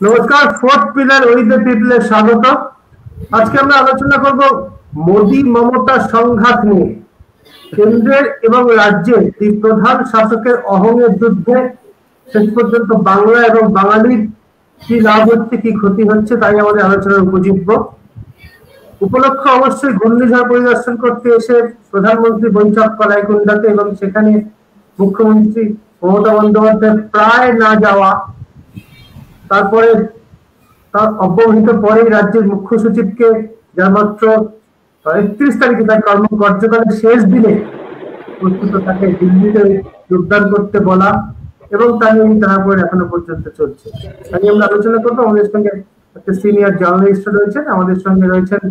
নমস্কার, fourth pillar with the পিপলে স্বাগত। আজকে আমরা আলোচনা করব মোদি মমতা সংঘাত নিয়ে। কেন্দ্রের এবং রাজ্যের এই প্রধান শাসকের অহংয়ের যুদ্ধে শেষ পর্যন্ত বাংলা এবং বাঙালির কি লাভ হচ্ছে, কি ক্ষতি হচ্ছে, তাই আমাদের আলোচনার উপজীব্য। উপলক্ষ অবশ্যই ঘূর্ণিঝড় পরিদর্শন করতে এসে প্রধানমন্ত্রী বৈঠক কলাইকুণ্ডাতে এবং সেখানে মুখ্যমন্ত্রী মমতা বন্দ্যোপাধ্যায় প্রায় না যাওয়া, তারপরে তার অব্যবহিত পরেই রাজ্যের মুখ্য সচিবকে যার মাত্র 31 তারিখে তার কার্যকালের শেষ দিনে প্রস্তুত তাকে দিল্লিতে যোগদান করতে বলা এবং তা নিয়ে তারপরে এখনো পর্যন্ত চলছে। তাই আমরা আলোচনা করবো। আমাদের সঙ্গে একটা সিনিয়র জার্নালিস্ট রয়েছেন, আমাদের সঙ্গে রয়েছেন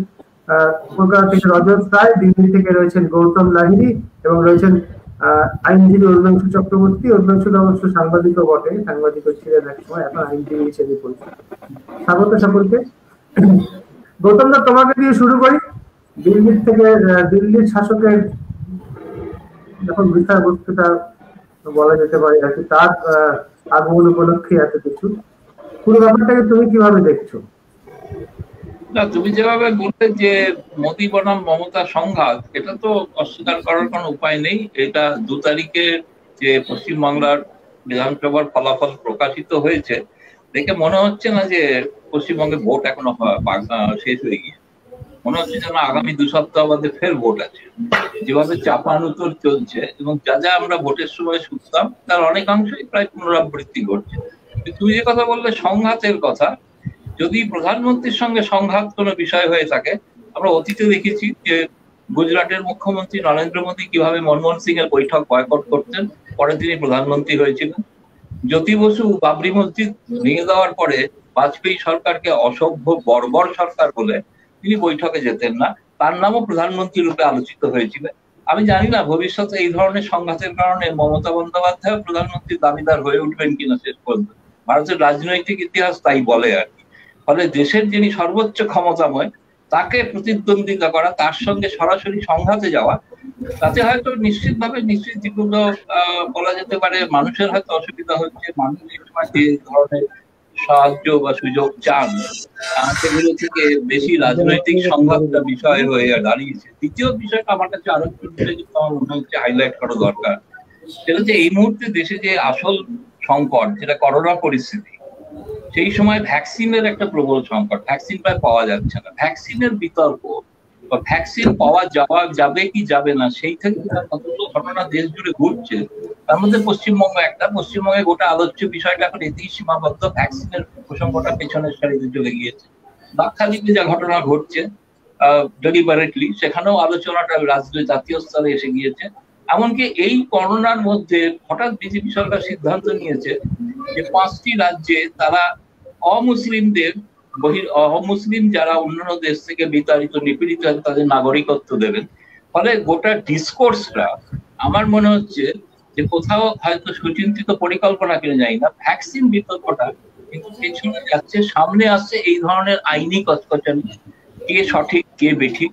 কলকাতা থেকে রজত রায়, দিল্লি থেকে রয়েছেন গৌতম লাহিড়ী এবং রয়েছেন আইনজীবী উর্বংশু চক্রবর্তী। উর্বংশু অবশ্য সাংবাদিকও বটে, সাংবাদিকও ছিলেন এক সময়, এখন আইনজীবী হিসেবে পরিচিত। স্বাগত সকলকে। গৌতম দা, তোমাকে দিয়ে শুরু করি। দিল্লির থেকে দিল্লির শাসকের যখন বিষয়বস্তুটা বলা যেতে পারে আর কি, তার আগমন উপলক্ষে এত কিছু, পুরো ব্যাপারটাকে তুমি কিভাবে দেখছো? না, তুমি যেভাবে বলতে যে মোদি বনাম মমতা সংঘাত, এটা তো অস্বীকার করার কোনো উপায় নেই। এটা 2 তারিখে যে পশ্চিমবাংলার বিধানসভার ফলাফল প্রকাশিত হয়েছে দেখে মনে হচ্ছে না যে পশ্চিমবঙ্গে ভোট এখনো শেষ হয়ে গিয়েছে। মনে হচ্ছে যেন আগামী 2 সপ্তাহ বাদে ফের ভোট আছে। যেভাবে চাপানুতর চলছে এবং যা যা আমরা ভোটের সময় শুনতাম তার অনেকাংশই প্রায় পুনরাবৃত্তি ঘটছে। তুমি যে কথা বললে সংঘাতের কথা, যদি প্রধানমন্ত্রীর সঙ্গে সংঘাত কোনো বিষয় হয়ে থাকে, আমরা অতীতে দেখেছি যে গুজরাটের মুখ্যমন্ত্রী নরেন্দ্র মোদী কিভাবে মনমোহন সিং এর বৈঠক বয়কট করতেন, পরে তিনি প্রধানমন্ত্রী হয়েছিলেন। জ্যোতি বসু বাবরি মসজিদ ভেঙে দেওয়ার পরে বাজপেয়ী সরকারকে অসভ্য বর্বর সরকার বলে তিনি বৈঠকে যেতেন না, তার নামও প্রধানমন্ত্রী রূপে আলোচিত হয়েছিল। আমি জানি না ভবিষ্যতে এই ধরনের সংঘাতের কারণে মমতা বন্দ্যোপাধ্যায় প্রধানমন্ত্রীর দাবিদার হয়ে উঠবেন কিনা শেষ পর্যন্ত। ভারতের রাজনৈতিক ইতিহাস তাই বলে আর কি। ফলে দেশের যিনি সর্বোচ্চ ক্ষমতাময় তাকে প্রতিদ্বন্দ্বিতা করা, তার সঙ্গে সরাসরি সংঘাতে যাওয়া, তাতে হয়তো নিশ্চিতভাবে যেগুলো বলা যেতে পারে মানুষের হয়তো অসুবিধা হচ্ছে, মানুষ যে ধরনের সাহায্য বা সুযোগ চান সেগুলো থেকে বেশি রাজনৈতিক সংঘাতটা বিষয় হয়ে দাঁড়িয়েছে। দ্বিতীয় বিষয়টা আমার কাছে আরো আমার মনে হচ্ছে হাইলাইট করা দরকার, সেটা হচ্ছে এই মুহূর্তে দেশে যে আসল সংকট, যেটা করোনা পরিস্থিতি, সেই সময় ভ্যাকসিনের একটা প্রবল সংকট, ভ্যাকসিন প্রায় পাওয়া যাচ্ছে না। ভ্যাকসিনের বিতর্ক বা ভ্যাকসিন পাওয়া যাবে কি যাবে না, সেই থেকে কতগুলো ঘটনা দেশ জুড়ে ঘটছে, তার মধ্যে পশ্চিমবঙ্গ একটা। পশ্চিমবঙ্গে গোটা আলোচ্য বিষয়টা এখন এতেই সীমাবদ্ধ, ভ্যাকসিনের প্রসঙ্গটা পেছনের সারিতে চলে গিয়েছে। বাকখালীতে যা ঘটনা ঘটছে ডেলিবারেটলি, সেখানেও আলোচনাটা জাতীয় স্তরে এসে গিয়েছে। এমনকি এই করোনার মধ্যে হঠাৎ বিজেপি সরকার সিদ্ধান্ত নিয়েছে যে 5টি রাজ্যে তারা অমুসলিমদের অমুসলিম যারা অন্যান্য দেশ থেকে বিতাড়িত নিপীড়িত তাদের নাগরিকত্ব দেবেন। ফলে গোটা ডিসকোর্সটা আমার মনে হচ্ছে যে কোথাও হয়তো সুচিন্তিত পরিকল্পনা কিনে যায় না, ভ্যাকসিন বিতর্কটা কিন্তু পেছনে যাচ্ছে, সামনে আসছে এই ধরনের আইনি কচকচানি, কে সঠিক কে বেঠিক,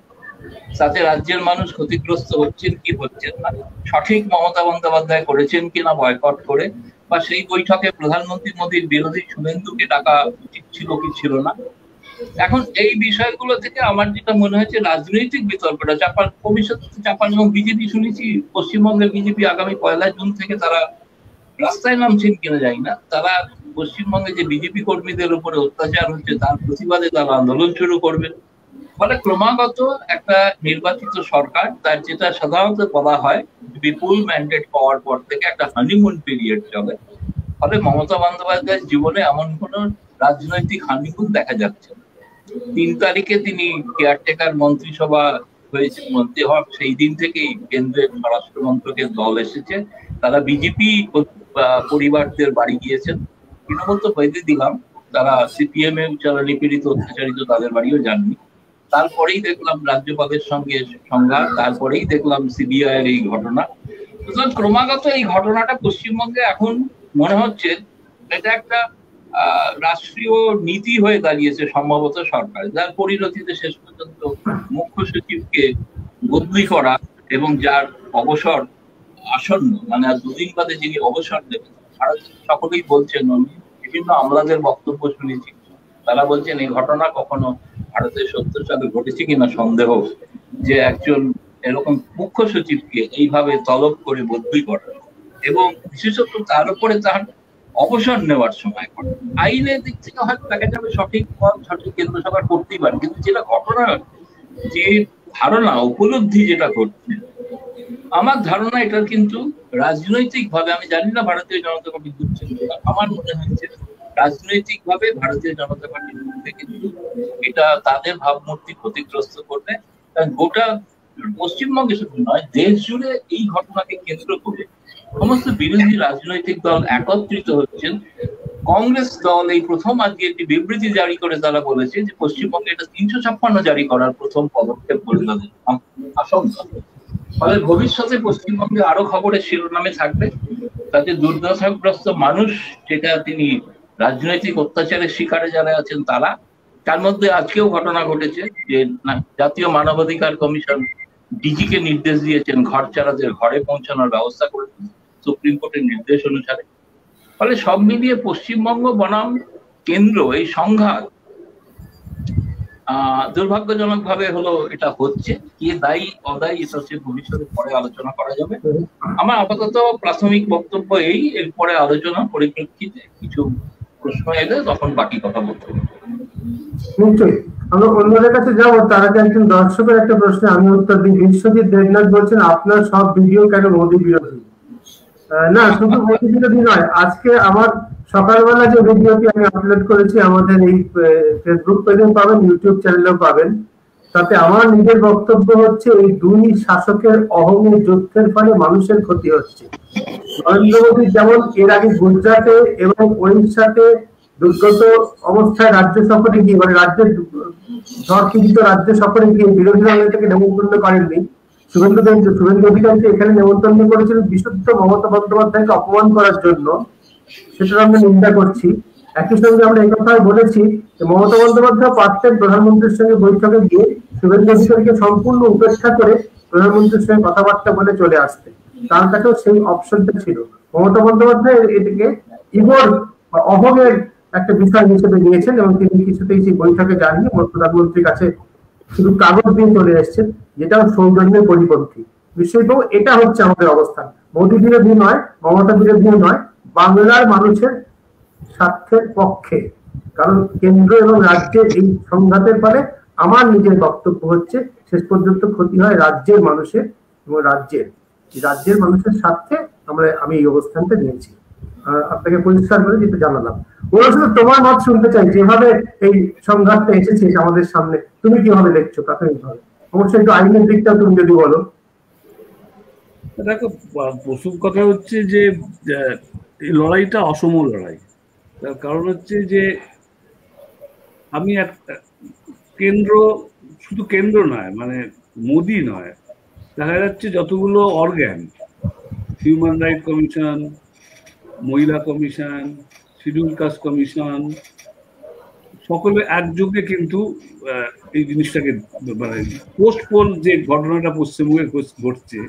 তাতে রাজ্যের মানুষ ক্ষতিগ্রস্ত হচ্ছেন কি হচ্ছেন না, সঠিক মমতা বন্দ্যোপাধ্যায় করেছেন কিনা বয়কট করে, বা সেই বৈঠকে প্রধানমন্ত্রী মোদীর বিরোধী শুভেন্দুকে ডাকা উচিত ছিল কি ছিল না। এখন এই বিষয়গুলো থেকে আমার যেটা মনে হয়েছে রাজনৈতিক বিতর্কটা ভবিষ্যতে চাপান, এবং বিজেপি শুনেছি পশ্চিমবঙ্গের বিজেপি আগামী 1 জুন থেকে তারা রাস্তায় নামছেন কিনা জানি না, তারা পশ্চিমবঙ্গে যে বিজেপি কর্মীদের উপরে অত্যাচার হচ্ছে তার প্রতিবাদে তারা আন্দোলন শুরু করবেন। ফলে ক্রমাগত একটা নির্বাচিত সরকার, তার যেটা সাধারণত বলা হয় বিপুল ম্যান্ডেট পাওয়ার পর থেকে একটা হানিমুন পিরিয়ড চলে। ফলে মমতা বন্দ্যোপাধ্যায়ের জীবনে এমন কোন রাজনৈতিক হানিমুন দেখা যাচ্ছে না। 3 তারিখে তিনি কেয়ারটেকার মন্ত্রিসভা হয়েছে, মন্ত্রী হওয়ার সেই দিন থেকেই কেন্দ্রের স্বরাষ্ট্র মন্ত্রকের দল এসেছে, তারা বিজেপি পরিবারদের বাড়ি গিয়েছেন। তৃণমূল তো বৈধ দিলাম, তারা সিপিএম এ যারা নিপীড়িত অত্যাচারিত তাদের বাড়িও যাননি। তারপরেই দেখলাম রাজ্যপালের সঙ্গে সংঘাত, তারপরেই দেখলাম সিবিআই এর এই ঘটনা। সুতরাং ক্রমাগত এই ঘটনাটা পশ্চিমবঙ্গে এখন মনে হচ্ছে এটা একটা রাষ্ট্রীয় নীতি হয়ে দাঁড়িয়েছে সম্ভবত সরকার, যার পরিণতিতে শেষ পর্যন্ত মুখ্য সচিবকে বদলি করা এবং যার অবসর আসন্ন, মানে আর 2 দিন বাদে যিনি অবসর নেবেন, ভারতের সকলেই বলছেন উনি বিভিন্ন আমলাদের বক্তব্য শুনেছি, তারা বলছেন এই ঘটনা কখনো ভারতের 70 সালে ঘটেছে কিনা সন্দেহ, যে একজন এরকম মুখ্য সচিবকে এইভাবে তলব করে বদলি করা, এবং বিশেষত তার উপরে তার অবসর নেওয়ার সময় আইনের দিক থেকে হয়তো দেখা যাবে সঠিক পথ সঠিক কেন্দ্র সরকার করতেই পারে, কিন্তু যেটা ঘটনা, যে ধারণা উপলব্ধি যেটা ঘটছে, আমার ধারণা এটা কিন্তু রাজনৈতিক ভাবে, আমি জানি না ভারতীয় জনতা পার্টি বুঝছে, আমার মনে হচ্ছে রাজনৈতিক ভাবে ভারতীয় জনতা পার্টির মধ্যে কিন্তু এটা তাদের ভাবমূর্তি ক্ষতিগ্রস্ত করবে। কারণ গোটা পশ্চিমবঙ্গে শুধু নয়, দেশ জুড়ে এই ঘটনাকে কেন্দ্র করে সমস্ত বিরোধী রাজনৈতিক দল একত্রিত হচ্ছেন। কংগ্রেস দল এই প্রথম আজকে একটি বিবৃতি জারি করে তারা বলেছে যে পশ্চিমবঙ্গে এটা 356 জারি করার প্রথম পদক্ষেপ বলে তাদের আশঙ্কা। ফলে ভবিষ্যতে পশ্চিমবঙ্গে আরো খবরের শিরোনামে থাকবে তাতে দুর্দশাগ্রস্ত মানুষ, যেটা তিনি রাজনৈতিক অত্যাচারের শিকারে যারা আছেন তারা। তার মধ্যে আজকেও ঘটনা ঘটেছে যে জাতীয় মানবাধিকার কমিশন ডিজিকে নির্দেশ দিয়েছেন ঘর ছাড়াদের ঘরে পৌঁছানোর ব্যবস্থা করেছেন সুপ্রিম কোর্টের নির্দেশ অনুসারে। ফলে সব মিলিয়ে পশ্চিমবঙ্গ বনাম কেন্দ্র এই সংঘাত দুর্ভাগ্যজনক ভাবে হলো এটা হচ্ছে। কে দায়ী অদায়ী এটা হচ্ছে ভবিষ্যতে পরে আলোচনা করা যাবে। আমার আপাতত প্রাথমিক বক্তব্য এই, এরপরে আলোচনা পরিপ্রেক্ষিতে কিছু প্রশ্ন এলে তখন বাকি কথা বলতে হবে। নিশ্চয়ই আমরা অন্যদের কাছে যাবো, তার আগে একজন দর্শকের একটা প্রশ্নে আমি উত্তর দিই। বিশ্বজিৎ দেবনাথ বলছেন আপনার সব ভিডিও কেন মোদী বিরোধী? না, শুধু মোদী বিরোধী নয়, আজকে আমার সকালবেলা যে ভিডিওটি আমি আপলোড করেছি আমাদের এই ফেসবুক পেজেও পাবেন, ইউটিউব চ্যানেলেও পাবেন, তাতে আমার নিজের বক্তব্য হচ্ছে এই দুই শাসকের অহংের যুদ্ধের ফলে মানুষের ক্ষতি হচ্ছে। নরেন্দ্র মোদী যেমন এর আগে গুজরাটে এবং ওড়িশাতে দুর্গত অবস্থায় রাজ্য সফরে গিয়ে, মানে রাজ্যের ঝড় পীড়িত রাজ্য সফরে গিয়ে বিরোধী দলের থেকে নেমন্তন্ন করেননি, শুভেন্দু অধিকারীকে এখানে নেমন্তন্ন করেছিলেন বিশুদ্ধ মমতা বন্দ্যোপাধ্যায়কে অপমান করার জন্য, সেটা আমরা নিন্দা করছি। একই সঙ্গে আমরা এই কথাই বলেছি যে মমতা বন্দ্যোপাধ্যায় পারতেন প্রধানমন্ত্রীর সঙ্গে বৈঠকে গিয়ে শুভেন্দু অধিকারীকে সম্পূর্ণ উপেক্ষা করে প্রধানমন্ত্রীর সঙ্গে কথাবার্তা বলে চলে আসতে, তার কাছেও সেই অপশনটা ছিল। মমতা বন্দ্যোপাধ্যায় এটিকে ইগোর বা অহংের একটা বিষয় হিসেবে নিয়েছেন এবং তিনি কিছুতেই সেই বৈঠকে যাননি, প্রধানমন্ত্রীর কাছে শুধু কাগজ দিয়ে চলে এসেছেন, যেটাও সৌজন্যের পরিপন্থী। বিষয়টাও এটা হচ্ছে আমাদের অবস্থান, মোদী বিরোধী নয়, মমতা বিরোধী নয়, বাংলার মানুষের স্বার্থের পক্ষে। কারণ কেন্দ্র এবং রাজ্যের এই সংঘাতের ফলে আমার নিজের বক্তব্য হচ্ছে শেষ পর্যন্ত ক্ষতি হয় রাজ্যের মানুষের এবং রাজ্যের মানুষের স্বার্থে আমি এই অবস্থানটা নিয়েছি। আপনাকে পরিষ্কার করে যেটা জানালাম। ওরা তোমার মত শুনতে চাই, যেভাবে এই সংঘাতটা এসেছে আমাদের সামনে, তুমি কিভাবে দেখছো প্রাথমিকভাবে? অবশ্যই একটু আইনের দিকটা তুমি যদি বলো। দেখো, প্রথম কথা হচ্ছে যে এই লড়াইটা অসম লড়াই। তার কারণ হচ্ছে যে আমি একটা কেন্দ্র, শুধু কেন্দ্র নয়, মানে মোদি নয়, দেখা যাচ্ছে যতগুলো অর্গান, হিউম্যান রাইট কমিশন, মহিলা কমিশন, শিডিউল কাস্ট কমিশন, সকলে একযোগে কিন্তু এই জিনিসটাকে, মানে পোস্টপোন যে ঘটনাটা পশ্চিমবঙ্গে ঘটছে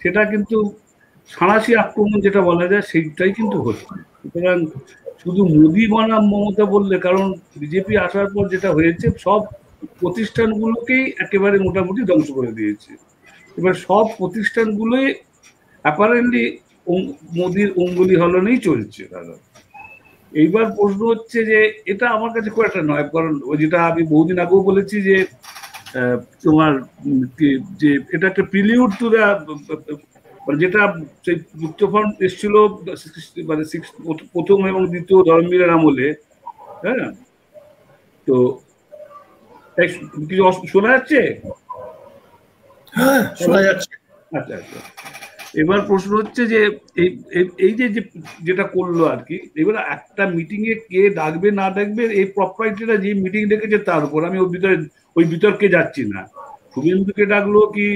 সেটা কিন্তু সাঁড়াশি আক্রমণ যেটা বলা যায় সেইটাই কিন্তু হচ্ছে। সুতরাং শুধু মোদি বনাম মমতা বললে, কারণ বিজেপি আসার পর যেটা হয়েছে সব প্রতিষ্ঠানগুলোকেই একেবারে মোটামুটি ধ্বংস করে দিয়েছে। এবার সব প্রতিষ্ঠানগুলোই অ্যাপারেন্টলি মোদির অঙ্গুলি হলনেই চলছে দাদা। এইবার প্রশ্ন হচ্ছে যে এটা আমার কাছে খুব একটা নয়, কারণ যেটা আমি বহুদিন আগেও বলেছি যে তোমার যে এটা একটা প্রিলিউড টু দা, যেটা সেই যুক্তফ্রন্ট এসেছিল মানে প্রথম এবং দ্বিতীয় ধর্মবীরের আমলে। হ্যাঁ, তো কিছু শোনা যাচ্ছে? হ্যাঁ, শোনা যাচ্ছে। আচ্ছা আচ্ছা, এবার প্রশ্ন হচ্ছে যে এই যে যেটা করলো আর কি, এবার একটা মিটিং এ কে ডাকবে না ডাকবে এই প্রপার্টিটা যে মিটিং ডেকেছে তার উপর, আমি ওই বিতর্কে যাচ্ছি না। শুভেন্দুকে ডাকলো কি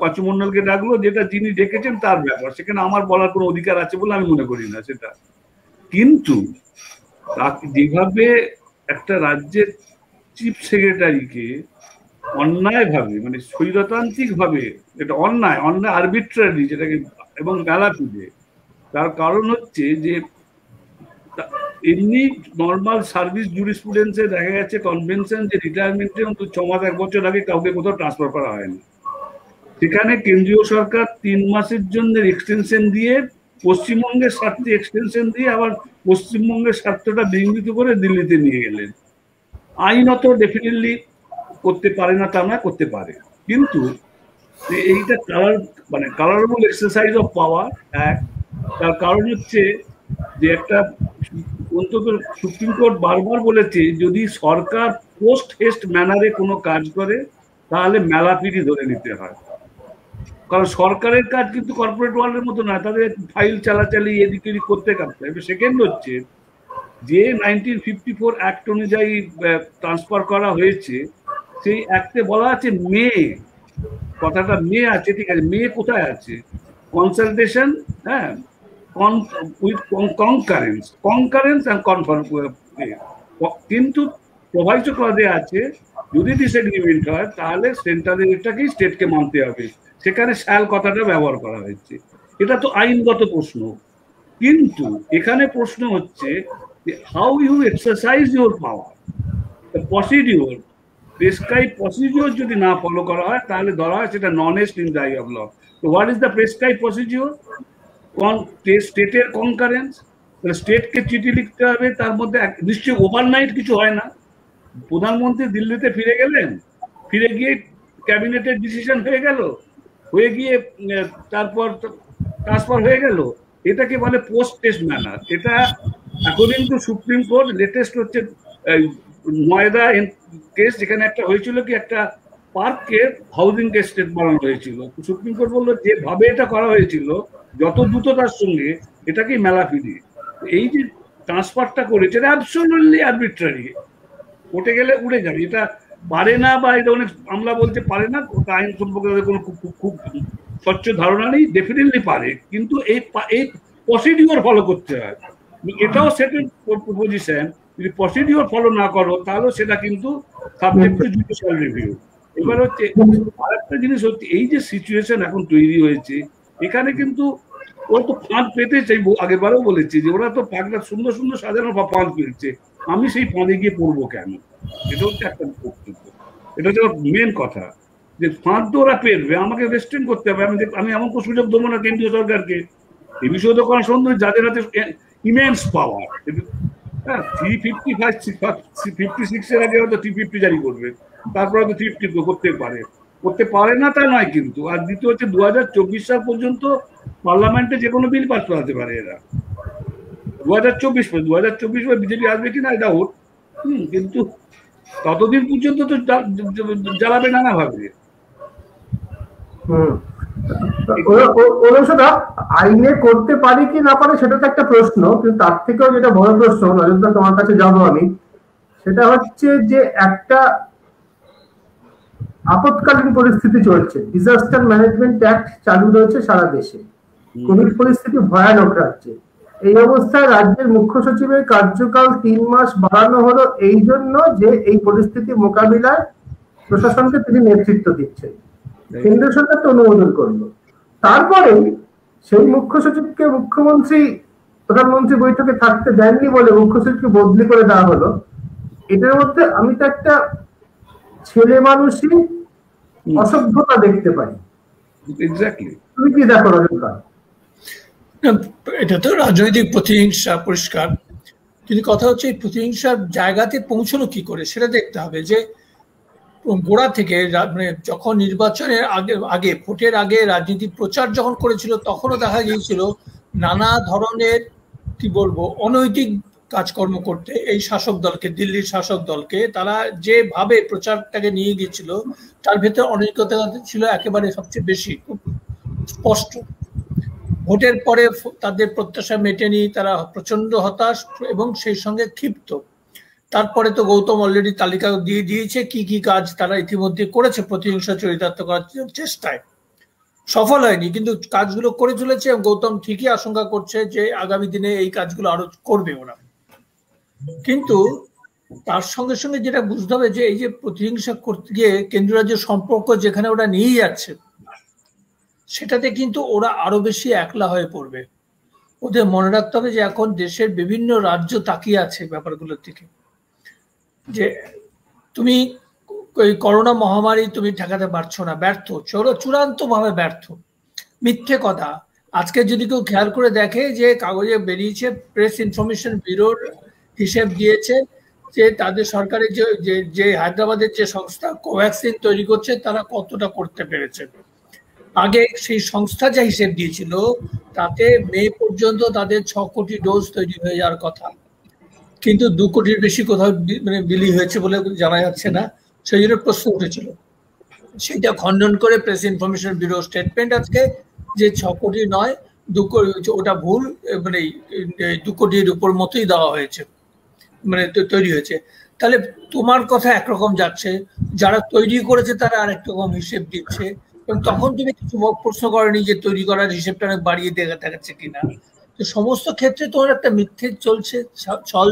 পাঁচু মন্ডলকে ডাকলো, যেটা যিনি ডেকেছেন তার ব্যাপার, সেখানে আমার বলার কোনো অধিকার আছে বলে আমি মনে করি না সেটা। কিন্তু যেভাবে একটা রাজ্যের চিফ সেক্রেটারিকে অন্যায় ভাবে, মানে স্বৈরতান্ত্রিক ভাবে, এটা অন্যায় আরবিট্রারি, যেটাকে এবং মেলা পুজে, তার কারণ হচ্ছে যে এমনি নর্মাল সার্ভিস জুরিসপ্রুডেন্সে দেখা গেছে কনভেনশন যে রিটায়ারমেন্টে অন্তত 6 মাস 1 বছর আগে কাউকে কোথাও ট্রান্সফার করা হয়নি। সেখানে কেন্দ্রীয় সরকার 3 মাসের জন্য এক্সটেনশন দিয়ে, পশ্চিমবঙ্গের স্বার্থে এক্সটেনশন দিয়ে আবার পশ্চিমবঙ্গের স্বার্থটা বিঘ্নিত করে দিল্লিতে নিয়ে গেলেন। আইনত ডেফিনেটলি করতে পারে না তা না, করতে পারে, কিন্তু এইটা কালারেবল এক্সারসাইজ অফ পাওয়ার। তার কারণ হচ্ছে যে একটা অন্তত সুপ্রিম কোর্ট বারবার বলেছে যদি সরকার পোস্ট হেস্ট ম্যানারে কোনো কাজ করে তাহলে মেলাপিটি ধরে নিতে হয়। কারণ সরকারের কাজ কিন্তু কর্পোরেট ওয়ার্ল্ডের মতো নয়, তাদের ফাইল চালাচালি এদিক ওদিক করতে কাটতে হবে। সেকেন্ড হচ্ছে যে 1954 অ্যাক্ট অনুযায়ী ট্রান্সফার করা হয়েছে, সেই অ্যাক্টে বলা আছে মে, কথাটা মে আছে, ঠিক আছে, মে কোথায় আছে? কনসালটেশন, হ্যাঁ, উইথ কনকারেন্স অ্যান্ড কনফার্ম, কিন্তু প্রভাইজ ক্লজে আছে যদি ডিসএগ্রিমেন্ট হয় তাহলে সেন্ট্রালের এটাকেই স্টেটকে মানতে হবে। সেখানে শ্যাল কথাটা ব্যবহার করা হয়েছে। এটা তো আইনগত প্রশ্ন, কিন্তু এখানে প্রশ্ন হচ্ছে how you exercise your power, procedure, prescribe procedure যদি না ফলো করা হয় তাহলে ধরা হয় সেটা non est in the eye of law. তো what is the prescribe procedure? স্টেটের কনকারেন্স, স্টেটকে চিঠি লিখতে হবে, তার মধ্যে নিশ্চয়ই ওভারনাইট কিছু হয় না। প্রধানমন্ত্রী দিল্লিতে ফিরে গেলেন, ফিরে গিয়ে ক্যাবিনেটের ডিসিশন হয়ে গিয়ে তারপর ট্রান্সফার হয়ে গেল, এটাকে বলে পোস্ট টেস্ট ম্যানার। এটা according to supreme court latest হচ্ছে নয়দা কেস, যেখানে একটা হয়েছিল কি একটা পার্ককে হাউজিং এস্টেট বানানো হয়েছিল। সুপ্রিম কোর্ট বললো যেভাবে এটা করা হয়েছিল যত দ্রুততার সঙ্গে এটাকেই মেলাফিরি। এই যে ট্রান্সফারটা করেছে এটা অ্যাবসলিউটলি আরবিট্রারি, কোর্টে গেলে উড়ে যাবে। এটা পারে না, বা এটা অনেক আমলা বলতে পারে না, আইন সম্পর্কে কোনো খুব স্বচ্ছ ধারণা নেই। ডেফিনেটলি পারে, কিন্তু এই প্রসিডিওর ফলো করতে হয়। এটাও সেটেল পজিশন, যদি প্রসিডিওর ফলো না করো তাহলে সেটা কিন্তু সাবজেক্ট টু জুডিশিয়াল রিভিউ। এবার হচ্ছে আরেকটা জিনিস হচ্ছে এই যে সিচুয়েশন এখন তৈরি হয়েছে, এখানে কিন্তু ওরা তো ফাঁদ পেতে চাই, আগেরবারও বলেছি যে ওরা তো পাকটা সুন্দর সুন্দর সাজানো ফাঁদ পেয়েছে, আমি সেই ফাঁদে গিয়ে পড়বো কেন? এটা হচ্ছে একটা বক্তব্য, এটা হচ্ছে মেন কথা, যে ফাঁদ তো ওরা পেরবে, আমাকে রেস্ট্রেন করতে হবে। আমি এমন কোনো সুযোগ দেবো না কেন্দ্রীয় সরকারকে। এই বিষয়ে তো করা সুন্দর, যাদের হাতে ইমেন্স পাওয়ার, হ্যাঁ, 356 এর আগে হয়তো 350 জারি করবে, তারপরে হয়তো 350 করতে পারে না তা নয়, কিন্তু আর দ্বিতীয় হচ্ছে 2024 সাল পর্যন্ত পার্লামেন্টে যে কোনো বিল পাস করাতে পারে এরা। 2024 বিজেপি আসবে কিনা এটা হোক, কিন্তু ততদিন পর্যন্ত তো জ্বালাবে নানাভাবে। আইনে করতে পারি কি না পারে সেটা তো একটা প্রশ্ন, কিন্তু তার থেকেও যেটা বড় প্রশ্ন, অযোধ্যা তোমার কাছে যাবো আমি, সেটা হচ্ছে যে একটা আপৎকালীন পরিস্থিতি চলছে, ডিজাস্টার ম্যানেজমেন্ট অ্যাক্ট চালু রয়েছে সারা দেশে, কোভিড পরিস্থিতি ভয়ানক রাজ্যে। এই অবস্থায় রাজ্যের মুখ্য সচিবের কার্যকাল 3 মাস বাড়ানো হলো এই জন্য যে এই পরিস্থিতি মোকাবিলায় প্রশাসনকে তিনি নেতৃত্ব দিচ্ছেন, কেন্দ্র সরকার তো অনুমোদন করলো। তারপরে সেই মুখ্য সচিবকে প্রধানমন্ত্রী বৈঠকে থাকতে দেননি বলে মুখ্য সচিবকে বদলি করে দেওয়া হলো। এটার মধ্যে আমি তো একটা ছেলে মানুষই অসভ্যতা দেখতে পাই। তুমি কি দেখো রজনীকা? এটা তো রাজনৈতিক প্রতিহিংসা পরিষ্কার, কিন্তু কথা হচ্ছে এই প্রতিহিংসার জায়গাতে পৌঁছলো কি করে সেটা দেখতে হবে। যে গোড়া থেকে মানে যখন নির্বাচনের আগে ভোটের আগে রাজনীতি প্রচার যখন করেছিল তখনও দেখা গিয়েছিল নানা ধরনের কি বলবো অনৈতিক কাজকর্ম করতে এই শাসক দলকে, দিল্লির শাসক দলকে তারা যেভাবে প্রচারটাকে নিয়ে গিয়েছিল তার ভেতরে অনৈতিকতা ছিল একেবারে সবচেয়ে বেশি, খুব স্পষ্ট। ভোটের পরে তাদের প্রত্যাশা মেটেনি, তারা প্রচন্ড হতাশ এবং সেই সঙ্গে ক্ষিপ্ত। তারপরে তো গৌতম অলরেডি তালিকা দিয়ে দিয়েছে কি কি কাজ তারা ইতিমধ্যে করেছে প্রতিহিংসা চরিতার্থ করার চেষ্টায়। সফল হয়নি, কিন্তু কাজগুলো করে চলেছে এবং গৌতম ঠিকই আশঙ্কা করছে যে আগামী দিনে এই কাজগুলো আরো করবে ওরা। কিন্তু তার সঙ্গে সঙ্গে যেটা বুঝতে হবে যে এই যে প্রতিহিংসা করতে গিয়ে কেন্দ্র রাজ্যের সম্পর্ক যেখানে ওরা নিয়ে যাচ্ছে সেটাতে কিন্তু ওরা আরো বেশি একলা হয়ে পড়বে। ওদের মনে রাখতে হবে যে এখন দেশের বিভিন্ন রাজ্য তাকিয়ে আছে ব্যাপারগুলোর দিকে, যে তুমি ওই করোনা মহামারী তুমি ঠেকাতে পারছো না, ব্যর্থ, চূড়ান্ত ভাবে ব্যর্থ, মিথ্যে কথা। আজকে যদি কেউ খেয়াল করে দেখে যে কাগজে বেরিয়েছে, প্রেস ইনফরমেশন ব্যুরোর হিসেব দিয়েছে যে তাদের সরকারের যে হায়দ্রাবাদের যে সংস্থা কোভ্যাক্সিন তৈরি করছে তারা কতটা করতে পেরেছে। আগে সেই সংস্থা যা হিসেব দিয়েছিল তাতে মে পর্যন্ত তাদের 6 কোটি ডোজ তৈরি হয়ে যাওয়ার কথা, কিন্তু 2 কোটির বেশি কোথাও মানে বিলি হয়েছে বলে জানা যাচ্ছে না। সেই জন্য প্রশ্ন উঠেছিল, সেটা খণ্ডন করে প্রেস ইনফরমেশন ব্যুরো স্টেটমেন্ট আজকে যে 6 কোটি নয় 2 কোটি, ওটা ভুল, মানে 2 কোটির উপর মতোই দেওয়া হয়েছে, মানে তৈরি হয়েছে। তাহলে তোমার কথা একরকম যাচ্ছে, যারা তৈরি করেছে তারা আরেক রকম হিসেব দিচ্ছে, এবং তখন তুমি কিছু প্রশ্ন করেনি যে তৈরি করার হিসেবটা বাড়িয়ে দেখাচ্ছে কিনা। তো সমস্ত ক্ষেত্রে তোমার একটা মিথ্যে চলছে, ছল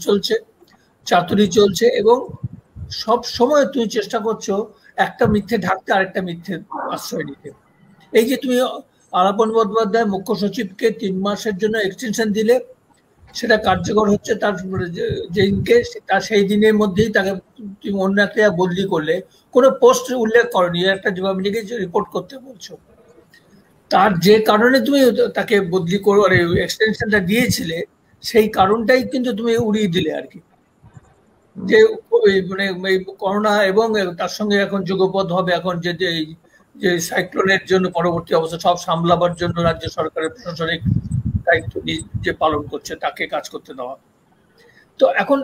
চলছে, চাতুরি চলছে, এবং সব সময় তুমি চেষ্টা করছো একটা মিথ্যে ঢাকতে আরেকটা মিথ্যে আশ্রয় নিতে। এই যে তুমি আলাপন বন্দ্যোপাধ্যায় মুখ্য সচিবকে 3 মাসের জন্য এক্সটেনশন দিলে, সেটা কার্যকর হচ্ছে তার যেদিনকে, তার সেই দিনের মধ্যেই তাকে তুমি অন্য একটা বদলি করলে, কোনো পোস্ট উল্লেখ করনি, একটা ডিপার্টমেন্টকে রিপোর্ট করতে বলছো। তার যে কারণে তুমি তাকে বদলি করে এক্সটেনশনটা দিয়েছিলে সেই কারণটাই কিন্তু তুমি উড়িয়ে দিলে আর কি, যে মানে করোনা এবং তার সঙ্গে এখন যুগপথ হবে এখন যে সাইক্লোনের জন্য পরবর্তী অবস্থা সব সামলাবার জন্য রাজ্য সরকারের প্রশাসনিক দায়িত্ব যে পালন করছে তাকে কাজ করতে দেওয়া। তো এখন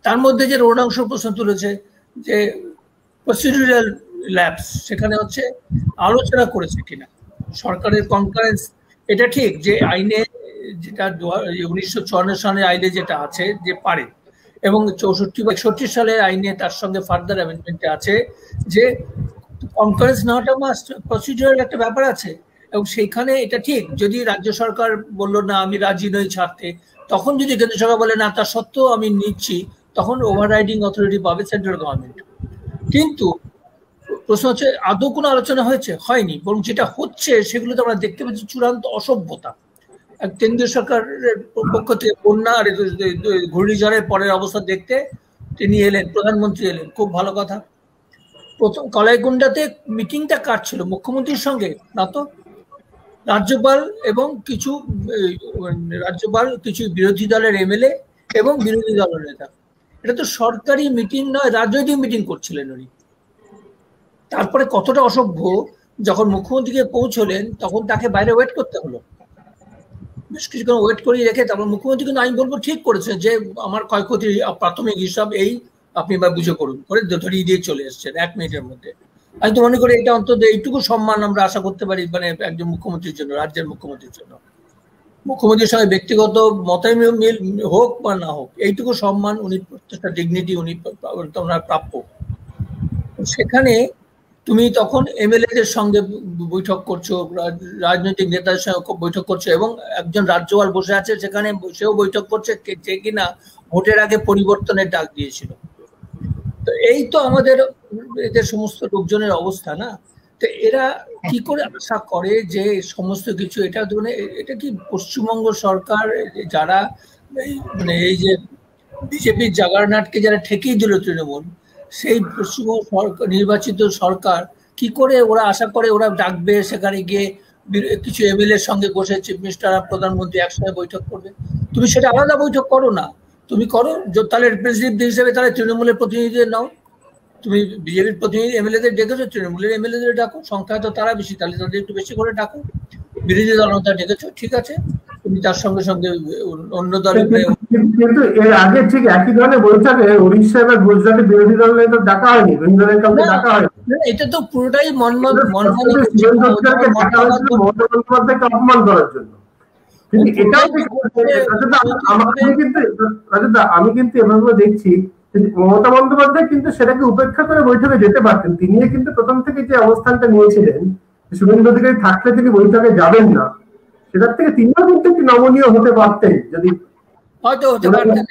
তার মধ্যে যে রোডাংশ প্রশ্ন তুলেছে যে প্রসিডিউরাল ল্যাপস, সেখানে হচ্ছে আলোচনা করেছে কিনা সরকারের কনকারেন্স। এটা ঠিক যে আইনে যেটা 1954 সালের আইনে যেটা আছে যে পারে, এবং 64 বা 61 সালের আইনে তার সঙ্গে ফার্দার অ্যামেন্ডমেন্টে আছে যে কনকারেন্স নেওয়াটা মাস্ট, প্রসিডিউরাল একটা ব্যাপার আছে। এবং সেইখানে এটা ঠিক, যদি রাজ্য সরকার বললো না আমি রাজি নই ছাড়তে, তখন যদি কেন্দ্র সরকার বলে না তা সত্ত্বেও আমি নিচ্ছি, তখন ওভাররাইডিং অথরিটি পাবে সেন্ট্রাল গভর্নমেন্ট। কিন্তু প্রশ্ন হচ্ছে আদৌ কোনো আলোচনা হয়েছে? হয়নি, বরং যেটা হচ্ছে সেগুলো তো আমরা দেখতে পাচ্ছি চূড়ান্ত অসভ্যতা। কেন্দ্রীয় সরকারের পক্ষ থেকে বন্যা আর ঘূর্ণিঝড়ের পরের অবস্থা দেখতে তিনি এলেন, প্রধানমন্ত্রী এলেন, খুব ভালো কথা। প্রথম কলাইকুণ্ডাতে মিটিংটা কার ছিল? মুখ্যমন্ত্রীর সঙ্গে না তো, রাজ্যপাল এবং কিছু বিরোধী দলের এমএলএ এবং বিরোধী দলের নেতা। এটা তো সরকারি মিটিং নয়, রাজনৈতিক মিটিং করছিলেন উনি। তারপরে কতটা অসভ্য, যখন মুখ্যমন্ত্রীকে পৌঁছলেন তখন তাকে বাইরে ওয়েট করতে হলো, বেশ কিছুক্ষণ ওয়েট করিয়ে রেখে তারপর মুখ্যমন্ত্রী কিন্তু আমি বলবো ঠিক করেছেন যে আমার ক্ষয়ক্ষতির প্রাথমিক হিসাব এই, আপনি এবার বুঝে করুন, করে ধরিয়ে দিয়ে চলে এসছেন 1 মিনিটের মধ্যে। আমি তো মনে করি এটা অন্তত এইটুকু সম্মান আমরা আশা করতে পারি, মানে একজন মুখ্যমন্ত্রীর জন্য, রাজ্যের মুখ্যমন্ত্রীর জন্য। মুখ্যমন্ত্রীর সঙ্গে ব্যক্তিগত মতামত মিল হোক বা না হোক, এইটুকু সম্মান উনি, প্রত্যেকটা ডিগনিটি উনি তোমরা প্রাপ্য। সেখানে তুমি তখন এমএলএদের সঙ্গে বৈঠক করছো, রাজনৈতিক নেতাদের সঙ্গে বৈঠক করছো, এবং একজন রাজ্যপাল বসে আছে সেখানে, সেও বৈঠক করছে যে কিনা ভোটের আগে পরিবর্তনের ডাক দিয়েছিল। তো এই তো আমাদের এদের সমস্ত লোকজনের অবস্থা না। তো এরা কি করে আশা করে যে সমস্ত কিছু, এটা মানে এটা কি পশ্চিমবঙ্গ সরকার যারা মানে এই যে বিজেপির জাগারনাটকে যারা ঠেকিয়ে দিল তৃণমূল, সেই পশ্চিমবঙ্গ সরকার, নির্বাচিত সরকার কি করে ওরা আশা করে ওরা ডাকবে, সেখানে গিয়ে কিছু এমএলএ এর সঙ্গে বসে চিফ মিনিস্টার আর প্রধানমন্ত্রী একসঙ্গে বৈঠক করবে? তুমি সেটা আলাদা বৈঠক করো না, তুমি করো তাহলে রিপ্রেজেন্টেটিভ হিসেবে তাহলে তৃণমূলের প্রতিনিধিদের নাও। তুমি বিজেপির প্রতিনিধি এমএলএদের ডেকেছো, তৃণমূলের এমএলএদের ডাকো, সংখ্যায় তো তারা বেশি, তাহলে তাদের একটু বেশি করে ডাকো। বিরোধী দল নেতা ডেকেছো, ঠিক আছে, তুমি তার সঙ্গে সঙ্গে অন্য দলের। কিন্তু এর আগে ঠিক একই ধরনের বৈঠকে উড়িষ্যা এবং গুজরাটের বিরোধী দল নেতা ডাকা হয়নি, বিরোধী দলের কাউকে ডাকা হয়নি। এটা তো পুরোটাই মনমানি অপমান করার জন্য। কিন্তু এটাও আমি কিন্তু এভাবে দেখছি মমতা বন্দ্যোপাধ্যায় কিন্তু সেটাকে উপেক্ষা করে বৈঠকে যেতে পারতেন। তিনি কিন্তু প্রথম থেকে যে অবস্থানটা নিয়েছিলেন শুভেন্দু অধিকারী থাকলে তিনি বৈঠকে যাবেন না, সেটার থেকে তিনিও কিন্তু একটু নমনীয় হতে পারতেন, যদি হয়তো হতে পারতেন।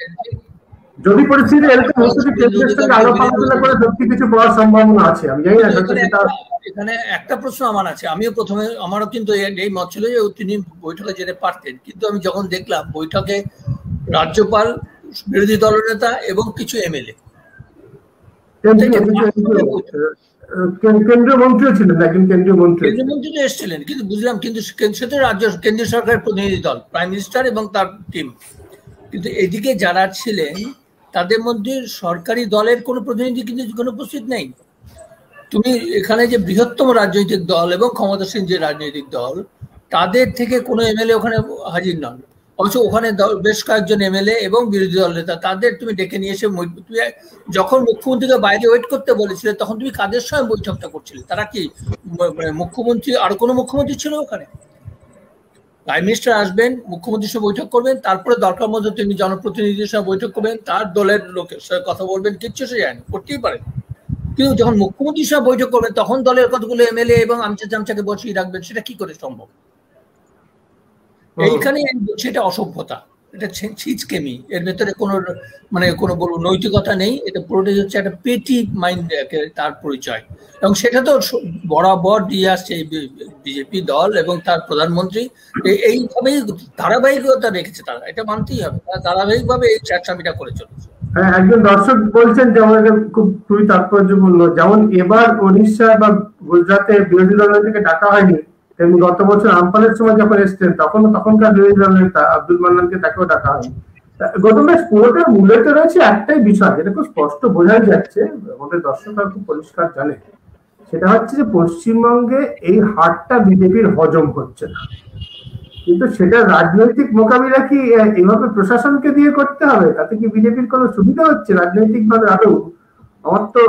যদি পরিস্থিতি এরকম হচ্ছে যে কেন্দ্রের সঙ্গে আলাপ আলোচনা করে সত্যি কিছু পাওয়ার সম্ভাবনা আছে, আমি জানি না সেটা। এখানে একটা প্রশ্ন আমার আছে, আমিও প্রথমে আমারও কিন্তু এই মত ছিল যে তিনি বৈঠকে যেতে পারতেন, কিন্তু আমি যখন দেখলাম বৈঠকে রাজ্যপাল, বিরোধী দলনেতা এবং কিছু এমএলএ, কেন্দ্রীয় মন্ত্রীও ছিলেন, একজন কেন্দ্রীয় মন্ত্রী তো এসেছিলেন, কিন্তু বুঝলাম কিন্তু সেটা রাজ্য কেন্দ্রীয় সরকারের প্রতিনিধি দল, প্রাইম মিনিস্টার এবং তার টিম, কিন্তু এদিকে যারা ছিলেন তাদের মধ্যে সরকারি দলের কোনো প্রতিনিধি কিন্তু কোনো উপস্থিত নেই। তুমি এখানে যে বৃহত্তম রাজনৈতিক দল এবং ক্ষমতাসীন যে রাজনৈতিক দল, তাদের থেকে কোনো এমএলএ ওখানে হাজির নন। অবশ্য ওখানে বেশ কয়েকজন এমএলএ এবং বিরোধী দল নেতা, তাদের তুমি ডেকে নিয়ে এসে তুমি যখন মুখ্যমন্ত্রীকে বাইরে ওয়েট করতে বলেছিলে তখন তুমি কাদের সঙ্গে বৈঠকটা করছিলে? তারা কি মুখ্যমন্ত্রী, আর কোনো মুখ্যমন্ত্রী ছিল ওখানে? প্রাইম মিনিস্টার আসবেন, মুখ্যমন্ত্রীর সঙ্গে বৈঠক করবেন, তারপরে দরকার মতো তিনি জনপ্রতিনিধিদের সঙ্গে বৈঠক করবেন, তার দলের লোকের সঙ্গে কথা বলবেন, কিচ্ছু সে যায়নি, করতেই পারেন। কিন্তু যখন মুখ্যমন্ত্রীর সঙ্গে বৈঠক করবেন তখন দলের কতগুলো এমএলএ এবং আমচা চামচাকে বসিয়ে রাখবেন, সেটা কি করে সম্ভব? এইখানে সেটা অসভ্যতা, এটা ছিচকেমি, এর ভেতরে কোনো কোনো বলবো নৈতিকতা নেই। এটা পুরোটাই হচ্ছে একটা পেটি মাইন্ড, তার পরিচয়, এবং সেটা তো বরাবর দিয়ে আসছে বিজেপি দল এবং তার প্রধানমন্ত্রী এইভাবেই ধারাবাহিকতা রেখেছে। তারা এটা মানতেই হবে, তারা ধারাবাহিকভাবে এই চাকচামিটা করে চলেছে। একজন দর্শক বলছেন যেমন খুবই তাৎপর্যপূর্ণ, যেমন এবার উড়িষ্যা বা গুজরাটে বিরোধী দল থেকে ডাকা হয়নি, তেমনি গত বছর আমফানের সময় যখন এসছেন তখনকার বিরোধী দল নেতা আব্দুল মান্নানকে তাকেও ডাকা হয়নি। গৌতম দাস, পুরোটার মূল্যতে রয়েছে একটাই বিষয়, যেটা খুব স্পষ্ট বোঝাই যাচ্ছে, আমাদের দর্শকরা খুব পরিষ্কার জানে, সেটা হচ্ছে যে পশ্চিমবঙ্গে এই হারটা বিজেপির হজম হচ্ছে না। কিন্তু সেটা রাজনৈতিক মোকাবিলা কি এইভাবে প্রশাসনকে দিয়ে করতে হবে? তাতে কি বিজেপির কোনো সুবিধা হচ্ছে রাজনৈতিক ভাবে আদৌ? আমার তো,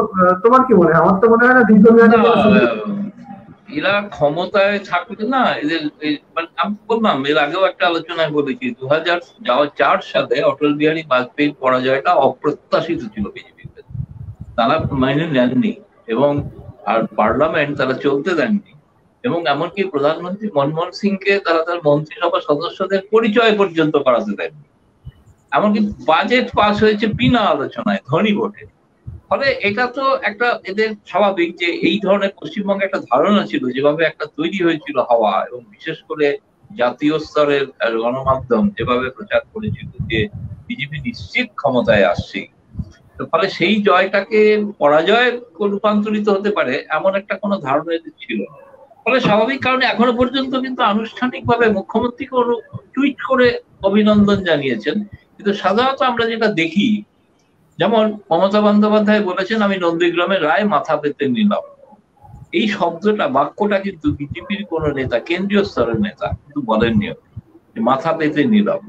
তোমার কি মনে হয়? আমার তো মনে হয় না দীর্ঘমেয়াদী এরা ক্ষমতায় থাকলে না, এদের আমি বললাম এর আগেও একটা আলোচনায় বলেছি, 2004 সালে অটল বিহারী বাজপেয়ীর পরাজয়টা অপ্রত্যাশিত ছিল বিজেপির, তারা মাইনে নেননি এবং আর পার্লামেন্ট তারা চলতে দেননি, এবং এমনকি প্রধানমন্ত্রী মনমোহন সিংকে তারা তার মন্ত্রিসভার সদস্যদের পরিচয় পর্যন্ত করাতে দেননি। এমনকি বাজেট পাস হয়েছে বিনা আলোচনায়, ধনী ভোটে। ফলে এটা তো একটা এদের স্বাভাবিক যে এই ধরনের পশ্চিমবঙ্গে একটা ধারণা ছিল, যেভাবে একটা তৈরি হয়েছিল হাওয়া, এবং বিশেষ করে জাতীয় স্তরের গণমাধ্যম যেভাবে প্রচার করেছিল যে বিজেপি নিশ্চিত ক্ষমতায় আসছে, ফলে সেই জয়টাকে পরাজয়ে রূপান্তরিত হতে পারে এমন একটা কোনো ধারণা এদের ছিল। ফলে স্বাভাবিক কারণে এখনো পর্যন্ত কিন্তু আনুষ্ঠানিকভাবে মুখ্যমন্ত্রীকে টুইট করে অভিনন্দন জানিয়েছেন, কিন্তু সাধারণত আমরা যেটা দেখি, যেমন মমতা বন্দ্যোপাধ্যায় বলেছেন আমি নন্দীগ্রামের রায় মাথা পেতে নিলাম, এই শব্দটা, বাক্যটা কিন্তু বিজেপির কোন নেতা, কেন্দ্রীয় স্তরের নেতা কিন্তু বলেননি, মাথা পেতে নিলাম,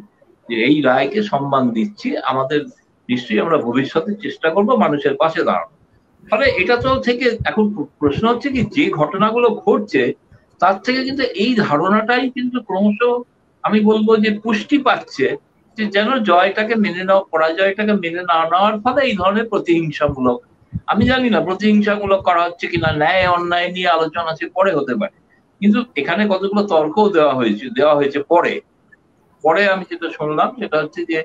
যে এই রায়কে সম্মান দিচ্ছি, আমাদের নিশ্চয়ই আমরা ভবিষ্যতে চেষ্টা করব মানুষের পাশে দাঁড়ানো। ফলে এটা তো থেকে এখন প্রশ্ন হচ্ছে কি, যে ঘটনাগুলো ঘটছে তার থেকে কিন্তু এই ধারণাটাই কিন্তু ক্রমশ আমি বলবো যে পুষ্টি পাচ্ছে, যে যেন জয়টাকে মেনে নেওয়া, পরাজয়টাকে মেনে না নেওয়ার ফলে এই ধরনের প্রতিহিংসামূলক, আমি জানি না প্রতিহিংসামূলক করা হচ্ছে কিনা, ন্যায় অন্যায় নিয়ে আলোচনা আছে পরে হতে পারে, কিন্তু এখানে কতগুলো তর্কও দেওয়া হয়েছে পরে আমি যেটা শুনলাম সেটা হচ্ছে যে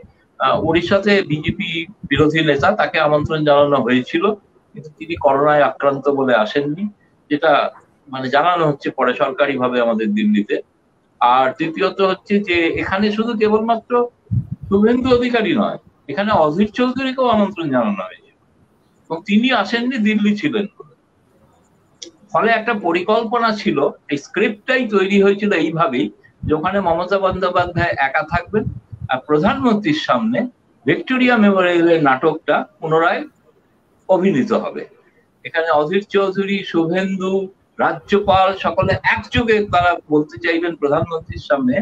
উড়িষ্যাতে বিজেপি বিরোধী নেতা, তাকে আমন্ত্রণ জানানো হয়েছিল কিন্তু তিনি করোনায় আক্রান্ত বলে আসেননি, যেটা জানানো হচ্ছে পরে সরকারি ভাবে আমাদের দিল্লিতে। আর তৃতীয়ত হচ্ছে যে এখানে শুধু কেবলমাত্র শুভেন্দু অধিকারী নয়, এখানে অধীর চৌধুরীকেও আমন্ত্রণ জানানো হয়েছে এবং তিনি আসেননি, দিল্লি ছিলেন। ফলে একটা পরিকল্পনা ছিল, এই স্ক্রিপ্টটাই তৈরি হয়েছিল এইভাবেই যে ওখানে মমতা বন্দ্যোপাধ্যায় একা থাকবেন আর প্রধানমন্ত্রীর সামনে ভিক্টোরিয়া মেমোরিয়ালের নাটকটা পুনরায় অভিনীত হবে। এখানে অধীর চৌধুরী, শুভেন্দু, রাজ্যপাল সকলে একযোগে তারা বলতে চাইবেন প্রধানমন্ত্রীর সামনে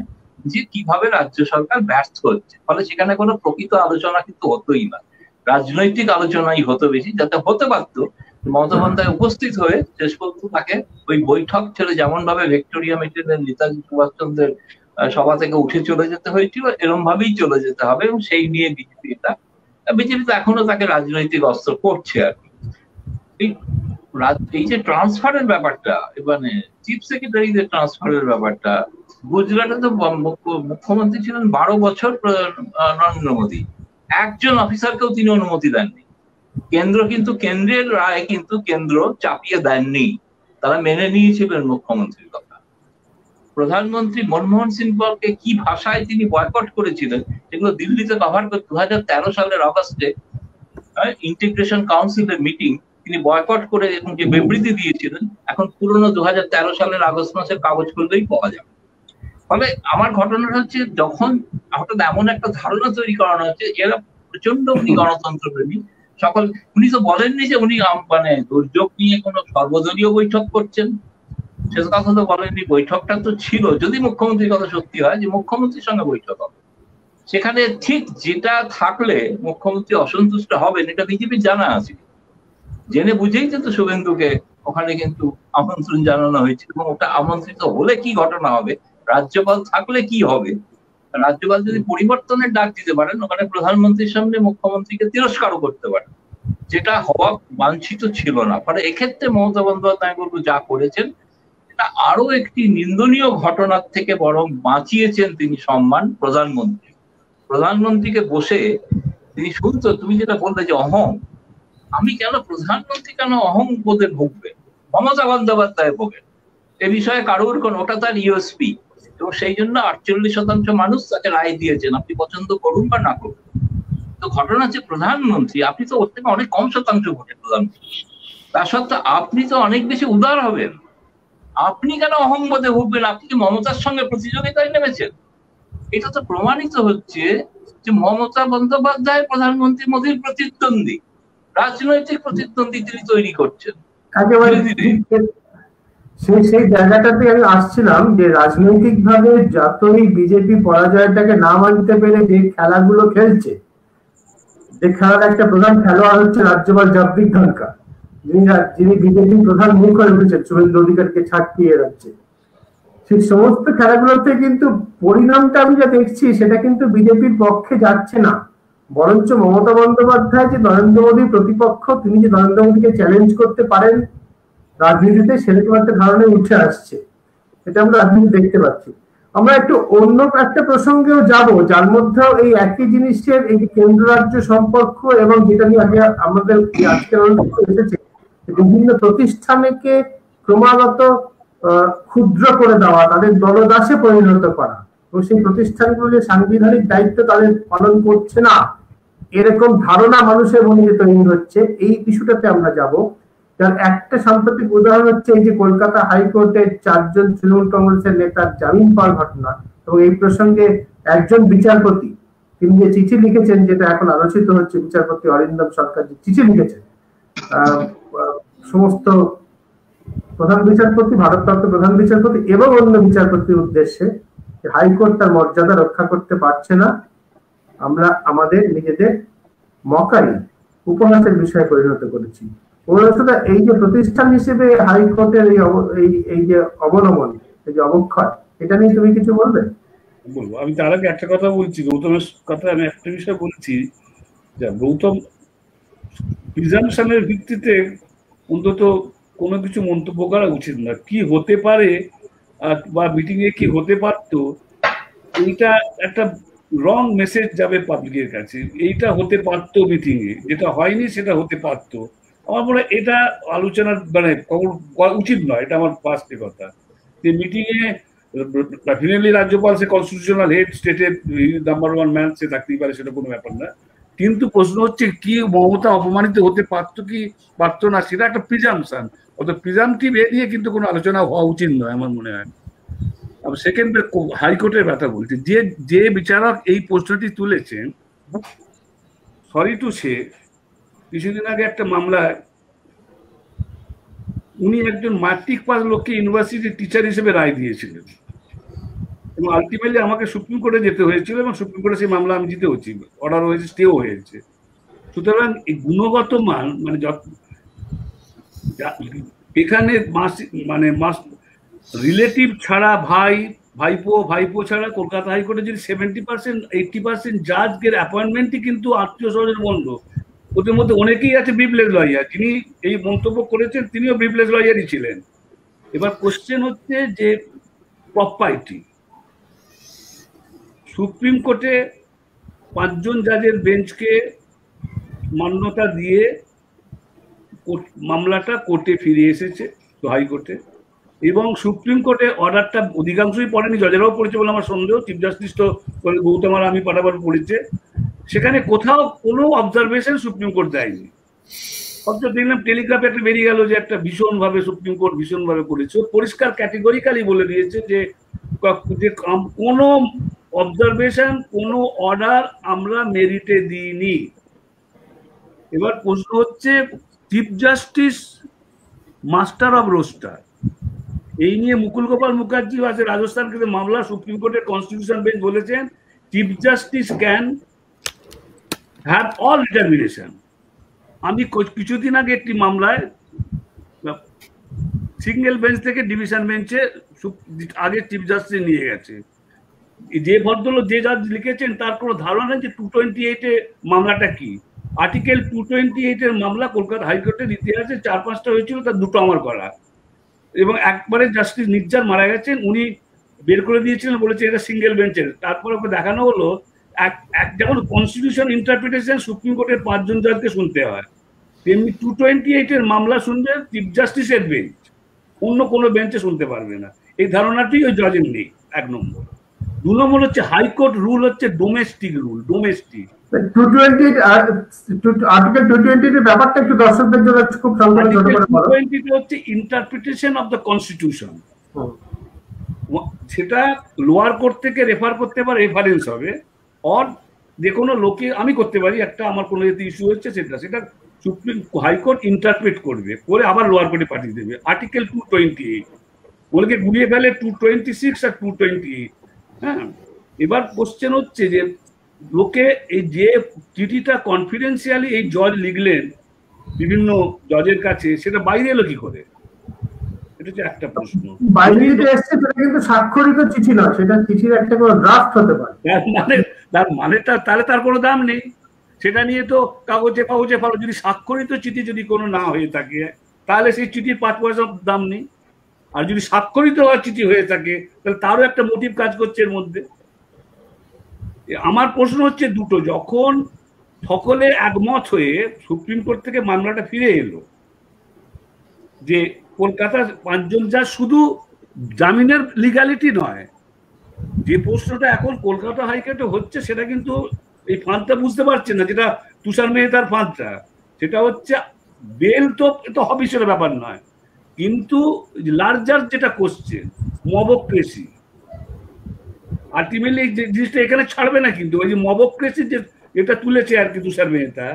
যে কিভাবে রাজ্য সরকার ব্যর্থ হচ্ছে। ফলে সেখানে কোনো প্রকৃত আলোচনা কিন্তু হতোই না, রাজনৈতিক আলোচনাই হতো বেশি, যাতে হতে পারতো মমতা বন্দ্যোপাধ্যায় উপস্থিত হয়ে শেষ পর্যন্ত তাকে ওই বৈঠক ছেড়ে যেমন ভাবে ভিক্টোরিয়া মেমোরিয়ালের নেতাজি সুভাষচন্দ্রের সভা থেকে উঠে চলে যেতে হয়েছিল, এরকম ভাবেই চলে যেতে হবে, এবং সেই নিয়ে বিজেপি তো এখনো তাকে রাজনৈতিক অস্ত্র করছে আর কি। এই যে ট্রান্সফারের ব্যাপারটা, চিফ সেক্রেটারিদের ট্রান্সফারের ব্যাপারটা, গুজরাটে তো মুখ্যমন্ত্রী ছিলেন 12 বছর নরেন্দ্র মোদী, একজন অফিসারকেও তিনি অনুমতি দেননি। কেন্দ্র কিন্তু কেন্দ্রের রায় কিন্তু কেন্দ্র চাপিয়ে দেননি, তারা মেনে নিয়েছিলেন মুখ্যমন্ত্রীর কথা। প্রধানমন্ত্রী মনমোহন সিংকে কি ভাষায় তিনি বয়কট করেছিলেন সেগুলো দিল্লিতে কভার করে 2013 সালের অগস্টে ইন্টিগ্রেশন কাউন্সিলের মিটিং তিনি বয়কট করে এবং যে বিবৃতি দিয়েছিলেন এখন পুরনো 2013 সালের আগস্ট মাসের কাগজ খুললেই পাওয়া যাবে। ফলে আমার ঘটনাটা হচ্ছে যখন হঠাৎ এমন একটা ধারণা তৈরি করানো হচ্ছে এরা প্রচন্ড উনি গণতন্ত্র প্রেমী সকল, উনি তো বলেননি যে উনি মানে দুর্যোগ নিয়ে কোনো সর্বদলীয় বৈঠক করছেন, সে কথা তো বলেননি। বৈঠকটা তো ছিল, যদি মুখ্যমন্ত্রীর কথা সত্যি হয় যে মুখ্যমন্ত্রীর সঙ্গে বৈঠক হবে, সেখানে ঠিক যেটা থাকলে মুখ্যমন্ত্রী অসন্তুষ্ট হবেন এটা বিজেপির জানা আছে, জেনে বুঝেই কিন্তু শুভেন্দুকে ওখানে কিন্তু আমন্ত্রণ জানানো হয়েছিল। এবং ওটা আমন্ত্রিত হলে কি ঘটনা হবে, রাজ্যপাল থাকলে কি হবে, রাজ্যপাল যদি পরিবর্তনের ডাক দিতে পারেন ওখানে প্রধানমন্ত্রীর সামনে মুখ্যমন্ত্রীকে তিরস্কারও করতে পারেন, যেটা হওয়া বাঞ্ছিত ছিল না। ফলে এক্ষেত্রে মমতা বন্দ্যোপাধ্যায় বলবো যা করেছেন এটা আরো একটি নিন্দনীয় ঘটনার থেকে বরং বাঁচিয়েছেন তিনি সম্মান প্রধানমন্ত্রীকে বসে তিনি শুনতো, তুমি যেটা বললে যে অহং, আমি কেন প্রধানমন্ত্রী কেন অহং বোধে ভুগবে, মমতা বন্দ্যোপাধ্যায় ভোগেন এ বিষয়ে কারোর কোন, ওটা তার ইউএসপি, এবং সেই জন্য 48% মানুষ তাকে রায় দিয়েছেন, আপনি পছন্দ করুন বা না করুন। তো ঘটনা হচ্ছে প্রধানমন্ত্রী, আপনি তো ওর থেকে অনেক কম শতাংশ ভোটের প্রধানমন্ত্রী, তা সত্ত্বেও আপনি তো অনেক বেশি উদার হবেন, আপনি কেন অহংবোধে ভুগবেন, আপনি কি মমতার সঙ্গে প্রতিযোগিতায় নেমেছেন? এটা তো প্রমাণিত হচ্ছে যে মমতা বন্দ্যোপাধ্যায় প্রধানমন্ত্রী মোদীর প্রতিদ্বন্দ্বী, রাজনৈতিক প্রতিদ্বন্দ্বী তিনি তৈরি করছেন। সেই জায়গাটাতে আমি আসছিলাম যে রাজনৈতিক ভাবে যতই বিজেপি পরাজয়টাকে না মানতে পেরে যে খেলাগুলো খেলছে, যে খেলার একটা প্রধান খেলোয়াড় হচ্ছে রাজ্যপাল জগদীপ ধনখড়, যিনি বিজেপির প্রধান মুখ হয়ে উঠেছেন, শুভেন্দু অধিকারীকে ছাড়িয়ে যাচ্ছে। সেই সমস্ত খেলাগুলোতে কিন্তু পরিণামটা আমি যা দেখছি সেটা কিন্তু বিজেপির পক্ষে যাচ্ছে না, বরঞ্চ মমতা বন্দ্যোপাধ্যায় যে নরেন্দ্র মোদীর প্রতিপক্ষ, তিনি যে নরেন্দ্র মোদীকে চ্যালেঞ্জ করতে পারেন রাজনীতিতে, সেরকম একটা ধারণা উঠে আসছে, এটা আমরা রাজনীতি দেখতে পাচ্ছি। আমরা একটু অন্য একটা প্রসঙ্গেও যাব, যার মধ্যেও এই একই জিনিসের এই কেন্দ্র রাজ্য সম্পর্ক এবং যেটা নিয়ে আগে আমাদের আজকের এসেছে, বিভিন্ন প্রতিষ্ঠানকে ক্রমাগত ক্ষুদ্র করে দেওয়া, তাদের দলদাসে পরিণত করা, এবং সেই প্রতিষ্ঠানগুলো যে সাংবিধানিক দায়িত্ব তাদের পালন করছে না এরকম ধারণা মানুষের মনে তৈরি হচ্ছে, এই ইস্যুটাতে আমরা যাব। যার একটা সাম্প্রতিক উদাহরণ হচ্ছে এই যে কলকাতা হাইকোর্টের 4 জন তৃণমূল কংগ্রেসের নেতার জামিন পাওয়ার ঘটনা, এবং এই প্রসঙ্গে একজন বিচারপতি তিনি যে চিঠি লিখেছেন, যেটা এখন আলোচিত হচ্ছে, বিচারপতি অরিন্দম সরকার যে চিঠি লিখেছেন সমস্ত প্রধান বিচারপতি, ভারতরত্ন প্রধান বিচারপতি এবং অন্য বিচারপতির উদ্দেশ্যে, হাইকোর্ট তার মর্যাদা রক্ষা করতে পারছে না, আমরা আমাদের নিজেদের মকারি উপহাসের বিষয়ে পরিণত করেছি। এই যে প্রতিষ্ঠান হিসেবে হাইকোর্টের এই যে অবনমন, এই যে অবক্ষয়, এটা নিয়ে তুমি কিছু বলবে? বলবো। আমি তার আগে একটা কথা বলছি, গৌতমের কথা আমি একটা বিষয় বলছি, যে গৌতম প্রিজাম্পশনের ভিত্তিতে অন্তত কোনো কিছু মন্তব্য করা উচিত না, কি হতে পারে বা মিটিং এ কি হতে পারতো, এইটা একটা রং মেসেজ যাবে পাবলিকের কাছে। এইটা হতে পারতো মিটিং এ, যেটা হয়নি সেটা হতে পারতো। আমার মনে হয় এটা আলোচনার মানে উচিত নয়, এটা আমার ফার্স্ট কথা। যে মিটিং এ ডেফিনেটলি রাজ্যপাল সে কনস্টিটিউশনাল হেড, স্টেটের নাম্বার 1 ম্যান, সে থাকতেই পারে, সেটা কোনো ব্যাপার না। কিন্তু প্রশ্ন হচ্ছে কি মমতা অপমানিত হতে পারতো কি পারতো না, সেটা একটা প্রিজাম্পশন। অত প্রিজাম্পটিভ এরিয়ে কিন্তু কোনো আলোচনা হওয়া উচিত নয় আমার মনে হয়। সেকেন্ড হাইকোর্টের ব্যাপার বলছি, যে বিচারক এই প্রশ্নটি তুলেছেন, সরি টু সে, কিছুদিন আগে একটা মামলায় উনি একজন ম্যাট্রিক পাস লোককে ইউনিভার্সিটির টিচার হিসেবে রায় দিয়েছিলেন, এবং আলটিমেটলি আমাকে সুপ্রিম কোর্টে যেতে হয়েছিল, এবং সুপ্রিম কোর্টে সেই মামলা আমি জিতেওছি, অর্ডার হয়েছে, স্টেও হয়েছে। সুতরাং এই গুণগত মান মানে এখানে রিলেটিভ ছাড়া ভাইপো ছাড়া কলকাতা হাইকোর্টে যদি 70% 80% জাজের অ্যাপয়েন্টমেন্টই কিন্তু আত্মীয় স্বজনের বন্ধ। ওদের মধ্যে অনেকেই আছে প্রিভিলেজ লয়ার, যিনি এই মন্তব্য করেছেন তিনিও প্রিভিলেজ লয়ারই ছিলেন। এবার কোশ্চেন হচ্ছে যে প্রপার্টি, সুপ্রিম কোর্টে 5 জন জাজের বেঞ্চকে মান্যতা দিয়ে মামলাটা কোর্টে ফিরে এসেছে, তো হাইকোর্টে, এবং সুপ্রিম কোর্টে অর্ডারটা অধিকাংশই পড়েনি, জজেরাও পড়েছে বলে আমার সন্দেহ, চিফ জাস্টিস তো গৌতম আর আমি পাঠাবার পড়েছে, সেখানে কোথাও কোনো অবজারভেশন সুপ্রিম কোর্ট দেয়নি। অথচ দেখলাম টেলিগ্রাফে একটা বেরিয়ে গেল যে একটা ভীষণভাবে সুপ্রিম কোর্ট ভীষণভাবে করেছে, পরিষ্কার ক্যাটেগরিক্যালি বলে দিয়েছে যে কোনো অবজারভেশন, কোনো অর্ডার আমরা মেরিটে দিইনি। এবার প্রশ্ন হচ্ছে, chief justice master of roster, এই নিয়ে মুকুল গোপাল মুখার্জি আছে রাজস্থান থেকে মামলা, সুপ্রিম কোর্টের কনস্টিটিউশন বেঞ্চ বলেছেন chief justice can have all determination. আমি কিছুদিন আগে একটি মামলায় সিঙ্গেল বেঞ্চ থেকে ডিভিশন বেঞ্চে আগে চিফ জাস্টিস নিয়ে গেছে, যে ভদ্রলোক যে জাজ লিখেছেন তার কোনো ধারণা নেই যে 228-এ মামলাটা কি। আর্টিকেল 228-এর মামলা কলকাতা হাইকোর্টের ইতিহাসে 4-5টা হয়েছিল, তার 2টো আমার করা, এবং একবারে জাস্টিস নির্জার মারা গেছেন, উনি বের করে দিয়েছিলেন, বলেছে এটা সিঙ্গেল বেঞ্চের। তারপরে ওকে দেখানো হলো যেমন কনস্টিটিউশন ইন্টারপ্রিটেশন সুপ্রিম কোর্টের 5 জন জাজকে শুনতে হয়, তেমনি 228-এর মামলা শুনবে চিফ জাস্টিসের বেঞ্চ, অন্য কোনো বেঞ্চে শুনতে পারবে না। এই ধারণাটি ওই জজের নেই, 1 নম্বর। 2 নম্বর হচ্ছে হাইকোর্ট রুল হচ্ছে ডোমেস্টিক রুল, ডোমেস্টিক। 228 আর্টিকেল 228 এর ব্যাপারটা একটু দর্শকদের জন্য খুব সংক্ষেপে ছোট করে বলো। 220 হচ্ছে ইন্টারপ্রিটেশন অফ দ্য কনস্টিটিউশন, সেটা লোয়ার কোর্ট থেকে রেফার করতে পারে, রেফারেন্স হবে, অর যে কোনো লোকে আমি করতে পারি, একটা আমার কোনো ইস্যু হচ্ছে সেটা সুপ্রিম হাইকোর্ট ইন্টারপ্রিট করবে, করে আবার লোয়ার কোর্টে পাঠিয়ে দেবে। আর্টিকেল 228 বলকে গুলিয়ে ফেলে 226 আর 228। হ্যাঁ, এবার কোশ্চেন হচ্ছে যে লোকে এই যে চিঠিটা কনফিডেন্সিয়ালি এই জজ লিখলেন বিভিন্ন জজের কাছে, সেটা বাইরে এলো কি করে? এটা হচ্ছে একটা প্রশ্ন। বাইরে যে এসেছে সেটা কিন্তু স্বাক্ষরিত চিঠি নয়, সেটা চিঠির একটা কোনো ড্রাফট হতে পারে। তার মানেটা তাহলে তার কোনো দাম নেই, সেটা নিয়ে তো কাগজে ফলো। যদি স্বাক্ষরিত চিঠি যদি কোনো না হয়ে থাকে তাহলে সেই চিঠির 5 পয়সার দাম নেই, আর যদি স্বাক্ষরিত হওয়ার চিঠি হয়ে থাকে তাহলে তারও একটা মোটিভ কাজ করছে এর মধ্যে। আমার প্রশ্ন হচ্ছে দুটো, যখন সকলে একমত হয়ে সুপ্রিম কোর্ট থেকে মামলাটা ফিরে এলো যে কলকাতার 5 জন যা শুধু জামিনের লিগ্যালিটি নয়, যে প্রশ্নটা এখন কলকাতা হাইকোর্টে হচ্ছে সেটা কিন্তু এই ফাঁদটা বুঝতে পারছে না, যেটা তুষার মেহতার ফাঁদটা, সেটা হচ্ছে বেল তো হবিসের ব্যাপার নয়, কিন্তু লার্জার যেটা কোশ্চেন মবক্রেসি, আলটিমেটলি এই জিনিসটা এখানে ছাড়বে না। কিন্তু ওই যে মবক্রেসি যে এটা তুলেছে আর কি তুষার মেহতা,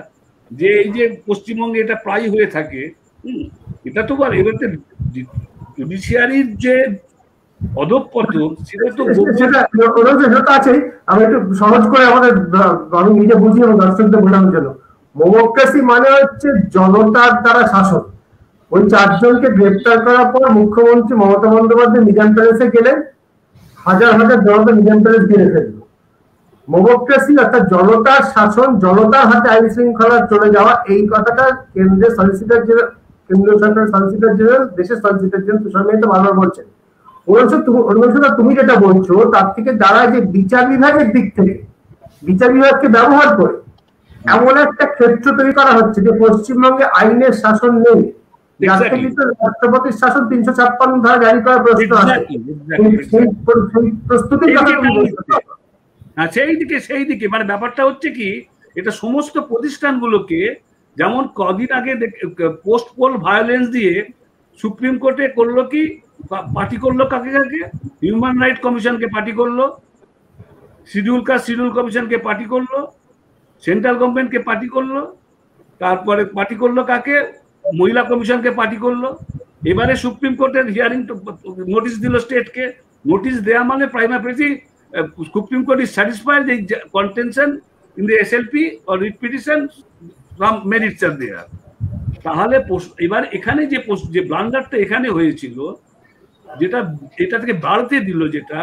যে এই যে পশ্চিমবঙ্গে এটা প্রায় হয়ে থাকে, এটা তো বল এবার জুডিশিয়ারির যে অধঃপতন সেটা তো আছে। আমি একটু সহজ করে আমি নিজে বুঝি এবং দর্শকদের বোঝানোর জন্য, ডেমোক্রেসি মানে হচ্ছে জনতার দ্বারা শাসন। ওই 4 জনকে গ্রেপ্তার করার পর মুখ্যমন্ত্রী মমতা বন্দ্যোপাধ্যায় নিজাম প্যালেসে গেলেন, হাজার হাজার জনতা নিজাম প্যালেস ঘিরে ফেলল। ডেমোক্রেসি অর্থাৎ জনতার শাসন, জনতার হাতে আইন শৃঙ্খলা চলে যাওয়া, এই কথাটা কেন্দ্রের সলিসিটর জেনারেল, কেন্দ্রীয় সরকারের সলিসিটর জেনারেল, দেশের সলিসিটর জেনারেল তুষার মেহতা বারবার বলছেন। তুমি যেটা বলছো তার থেকে যারা যে বিচার বিভাগের দিক থেকে বিচার বিভাগকে ব্যবহার করে এমন একটা ক্ষেত্র তৈরি করা হচ্ছে যে পশ্চিমবঙ্গে আইনের শাসন নেই, রাষ্ট্রপতির শাসন 356 ধারা জারি করার প্রশ্ন আছে। সেই দিকে মানে ব্যাপারটা হচ্ছে কি, এটা সমস্ত প্রতিষ্ঠানগুলোকে, যেমন কদিন আগে পোস্ট পোল ভায়োলেন্স দিয়ে সুপ্রিম কোর্টে করলো কি, পার্টি করলো কাকে কাকে, হিউম্যান রাইট কমিশনকে পার্টি করলো, শিডিউল কাস্ট শিডিউল কমিশনকে পার্টি করলো, সেন্ট্রাল গভর্নমেন্টকে পার্টি করলো, তারপরে পার্টি করলো কাকে, মহিলা কমিশনকে পার্টি করলো। এবারে সুপ্রিম কোর্টের হিয়ারিং নোটিশ দিল স্টেটকে, নোটিশ দেওয়া মানে prima facie supreme court is satisfied যে contention in the SLP or writ petition from merits are there. তাহলে এবার এখানে যে ব্লান্ডারটা এখানে হয়েছিল, যেটা এটা থেকে বাড়তে দিল, যেটা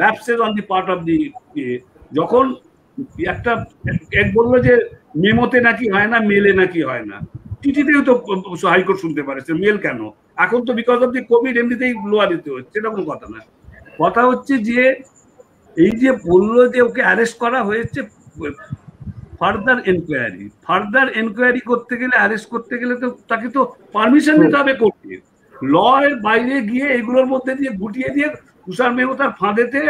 lapses on the part of the, যখন একটা এক বললো যে মেমোতে নাকি হয় না, মেলে নাকি হয় না, চিঠিতেও তো হাইকোর্ট শুনতে পারে, মেল কেন? এখন তো বিকজ অফ দি কোভিড এমনিতেই লোয়া দিতে হচ্ছে, এটা কোনো কথা না। কথা হচ্ছে যে এই যে বললো যে ওকে অ্যারেস্ট করা হয়েছে ফার্দার এনকোয়ারি করতে গেলে, অ্যারেস্ট করতে গেলে তো তাকে তো পারমিশন নিতে হবে কোর্টে। ল এর বাইরে গিয়ে এগুলোর মধ্যে দিয়ে গুটিয়ে দিয়ে তুষার মেহতার ফাঁদেতে,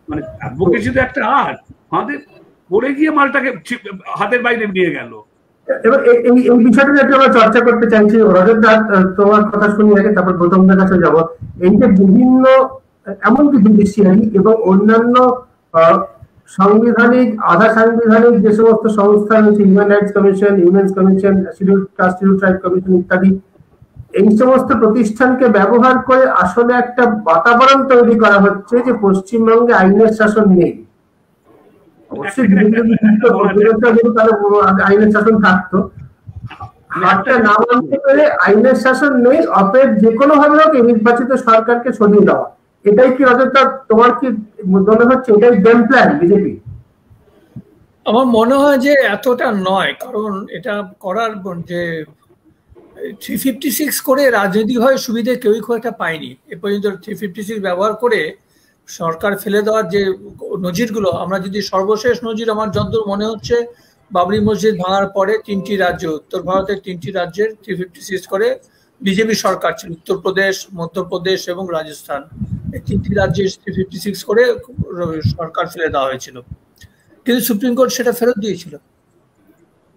মানে অ্যাডভোকেসি তো একটা আর্ট, ফাঁদে পড়ে গিয়ে মালটাকে হাতের বাইরে নিয়ে গেল। এবার এই বিষয়টা একটু আমরা চর্চা করতে চাইছি। রজত দা, তোমার কথা শুনি আগে, তারপর গৌতমদের কাছে যাব। এই যে বিভিন্ন এমনকি জুডিশিয়ারি এবং অন্যান্য সাংবিধানিক, আধা সাংবিধানিক যে সমস্ত সংস্থা রয়েছে, human rights commission, women's commission, schedule caste schedule tribe commission ইত্যাদি, এই সমস্ত প্রতিষ্ঠানকে ব্যবহার করে আসলে একটা বাতাবরণ তৈরি করা হচ্ছে যে পশ্চিমবঙ্গে আইনের শাসন নেই। অবশ্যই আইনের শাসন থাকতো, হাতটা না মানতে পেরে আইনের শাসন নেই, অতএব যে কোনো ভাবে হোক এই নির্বাচিত সরকারকে সরিয়ে দেওয়া, এটাই কি রজতা তোমার কি মনে হচ্ছে এটাই গেম প্ল্যান বিজেপি? আমার মনে হয় যে এতটা নয়, কারণ এটা করার যে 356 করে রাজনৈতিকভাবে সুবিধে কেউই খুব একটা পায়নি এ পর্যন্ত। 356 ব্যবহার করে সরকার ফেলে দেওয়ার যে নজিরগুলো, আমরা যদি সর্বশেষ নজির আমার যতদূর মনে হচ্ছে বাবরি মসজিদ ভাঙার পরে 3টি রাজ্য, উত্তর ভারতের 3টি রাজ্যের 356 করে বিজেপি সরকার ছিল, উত্তরপ্রদেশ, মধ্যপ্রদেশ এবং রাজস্থান। এই 3টি রাজ্যে 356 করে সরকার ফেলে দেওয়া হয়েছিল, কিন্তু সুপ্রিম কোর্ট সেটা ফেরত দিয়েছিল।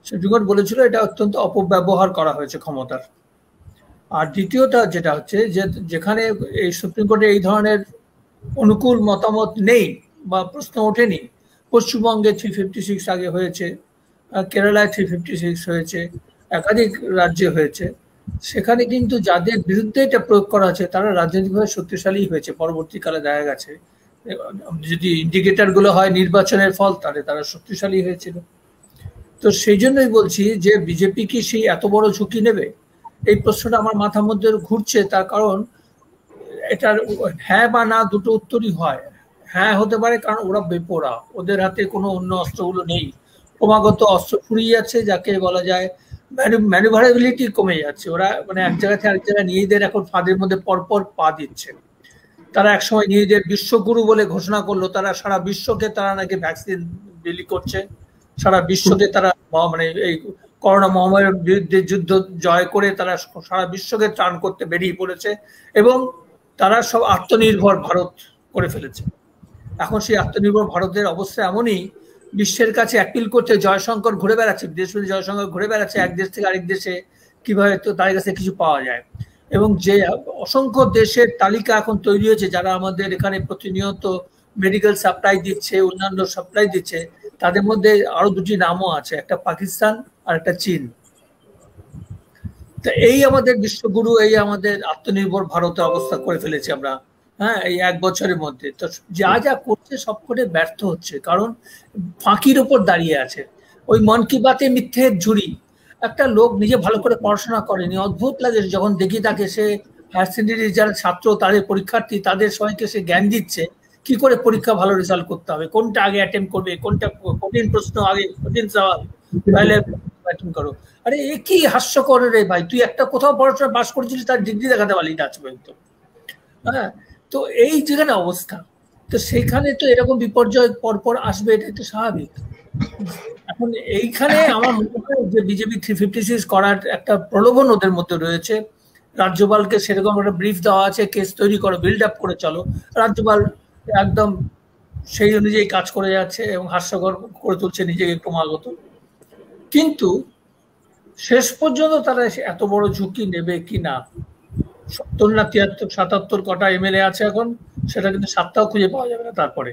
সুপ্রিম কোর্ট বলেছিল এটা অত্যন্ত অপব্যবহার করা হয়েছে ক্ষমতার। আর দ্বিতীয়টা যেটা হচ্ছে যে যেখানে এই সুপ্রিম কোর্টে এই ধরনের অনুকূল মতামত নেই বা প্রশ্ন ওঠেনি, পশ্চিমবঙ্গে 356 আগে হয়েছে, কেরালায় 356 হয়েছে, একাধিক রাজ্যে হয়েছে, সেখানে কিন্তু যাদের বিরুদ্ধে এটা প্রয়োগ করা হচ্ছে তারা রাজনৈতিকভাবে শক্তিশালী হয়েছে। পরবর্তীকালে দেখা গেছে যদি ইন্ডিকেটর গুলো হয় নির্বাচনের ফল, তাহলে তারা শক্তিশালী হয়েছিল। তো সেই জন্যই বলছি যে বিজেপি কি সেই এত বড় ঝুঁকি নেবে, এই প্রশ্নটা আমার মাথার মধ্যে ঘুরছে। তার কারণ এটার হ্যাঁ বা না দুটো উত্তরই হয়। হ্যাঁ হতে পারে কারণ ওরা বেপোরা, ওদের হাতে কোনো অন্য অস্ত্রগুলো নেই, ক্রমাগত অস্ত্র ফুরিয়ে যাচ্ছে, যাকে বলা যায় ম্যানুভারেবিলিটি কমে যাচ্ছে। ওরা মানে এক জায়গা থেকে আরেক জায়গায় নিজেদের এখন ফাঁদের মধ্যে পরপর পা দিচ্ছে। তারা একসময় নিজেদের বিশ্বগুরু বলে ঘোষণা করলো, তারা সারা বিশ্বকে তারা নাকি ভ্যাকসিন বিলি করছে, সারা বিশ্বকে তারা মানে এই করোনা মহামারীর বিরুদ্ধে যুদ্ধ জয় করে তারা সারা বিশ্বকে ত্রাণ করতে বেরিয়ে পড়েছে এবং তারা সব আত্মনির্ভর ভারত করে ফেলেছে। এখন সেই আত্মনির্ভর ভারতের অবস্থা এমনই, বিশ্বের কাছে অ্যাপিল করতে জয়শঙ্কর ঘুরে বেড়াচ্ছে, বিদেশপতি জয়শঙ্কর ঘুরে বেড়াচ্ছে এক দেশ থেকে আরেক দেশে, কিভাবে তো তাদের কাছে কিছু পাওয়া যায়। এবং যে অসংখ্য দেশের তালিকা এখন তৈরি হয়েছে যারা আমাদের এখানে প্রতিনিয়ত মেডিকেল সাপ্লাই দিচ্ছে, অন্যান্য সাপ্লাই দিচ্ছে, তাদের মধ্যে আরো দুটি নামও আছে, একটা পাকিস্তান আর একটা চীন। তো এই আমাদের বিশ্বগুরু, এই আমাদের আত্মনির্ভর ভারতের অবস্থা করে ফেলেছি আমরা, হ্যাঁ, এই 1 বছরের মধ্যে। তো যা যা করছে সব করে ব্যর্থ হচ্ছে, কারণ ফাঁকির ওপর দাঁড়িয়ে আছে। ওই মন কি বাতে মিথ্যের ঝুড়ি। একটা লোক নিজে ভালো করে পড়াশোনা করেনি, অদ্ভুত লাগে যখন দেখি তাকে, সে হায়ার সেকেন্ডারি যারা ছাত্র, তাদের পরীক্ষার্থী, তাদের সবাইকে সে জ্ঞান দিচ্ছে কি করে পরীক্ষা ভালো রেজাল্ট করতে হবে, কোনটা আগে অ্যাটেম্প করবে, কোনটা কঠিন প্রশ্ন আগে, কঠিন সওয়াল তাহলে অ্যাটেম্প করো। আরে এ কি হাস্যকর রে ভাই, তুই একটা কোথাও পড়াশোনা পাস করেছিস, তার ডিগ্রি দেখাতে পারলি না আজ পর্যন্ত। হ্যাঁ, তো এই যেখানে অবস্থা, তো সেইখানে তো এরকম বিপর্যয় পরপর আসবে, এটাই তো স্বাভাবিক। এখন এইখানে আমার মনে হয় যে বিজেপি 356 করার একটা প্রলোভন ওদের মধ্যে রয়েছে। রাজ্যপালকে সেরকম একটা ব্রিফ দেওয়া আছে, কেস তৈরি করো, বিল্ড আপ করে চলো। রাজ্যপাল একদম সেই অনুযায়ী কাজ করে যাচ্ছে এবং হাস্যকর করে তুলছে নিজেকে ক্রমাগত। কিন্তু শেষ পর্যন্ত তারা এত বড় ঝুঁকি নেবে কি না, 70 না 73 77 কটা এমএলএ আছে এখন, সেটা কিন্তু 7টাও খুঁজে পাওয়া যাবে না। তারপরে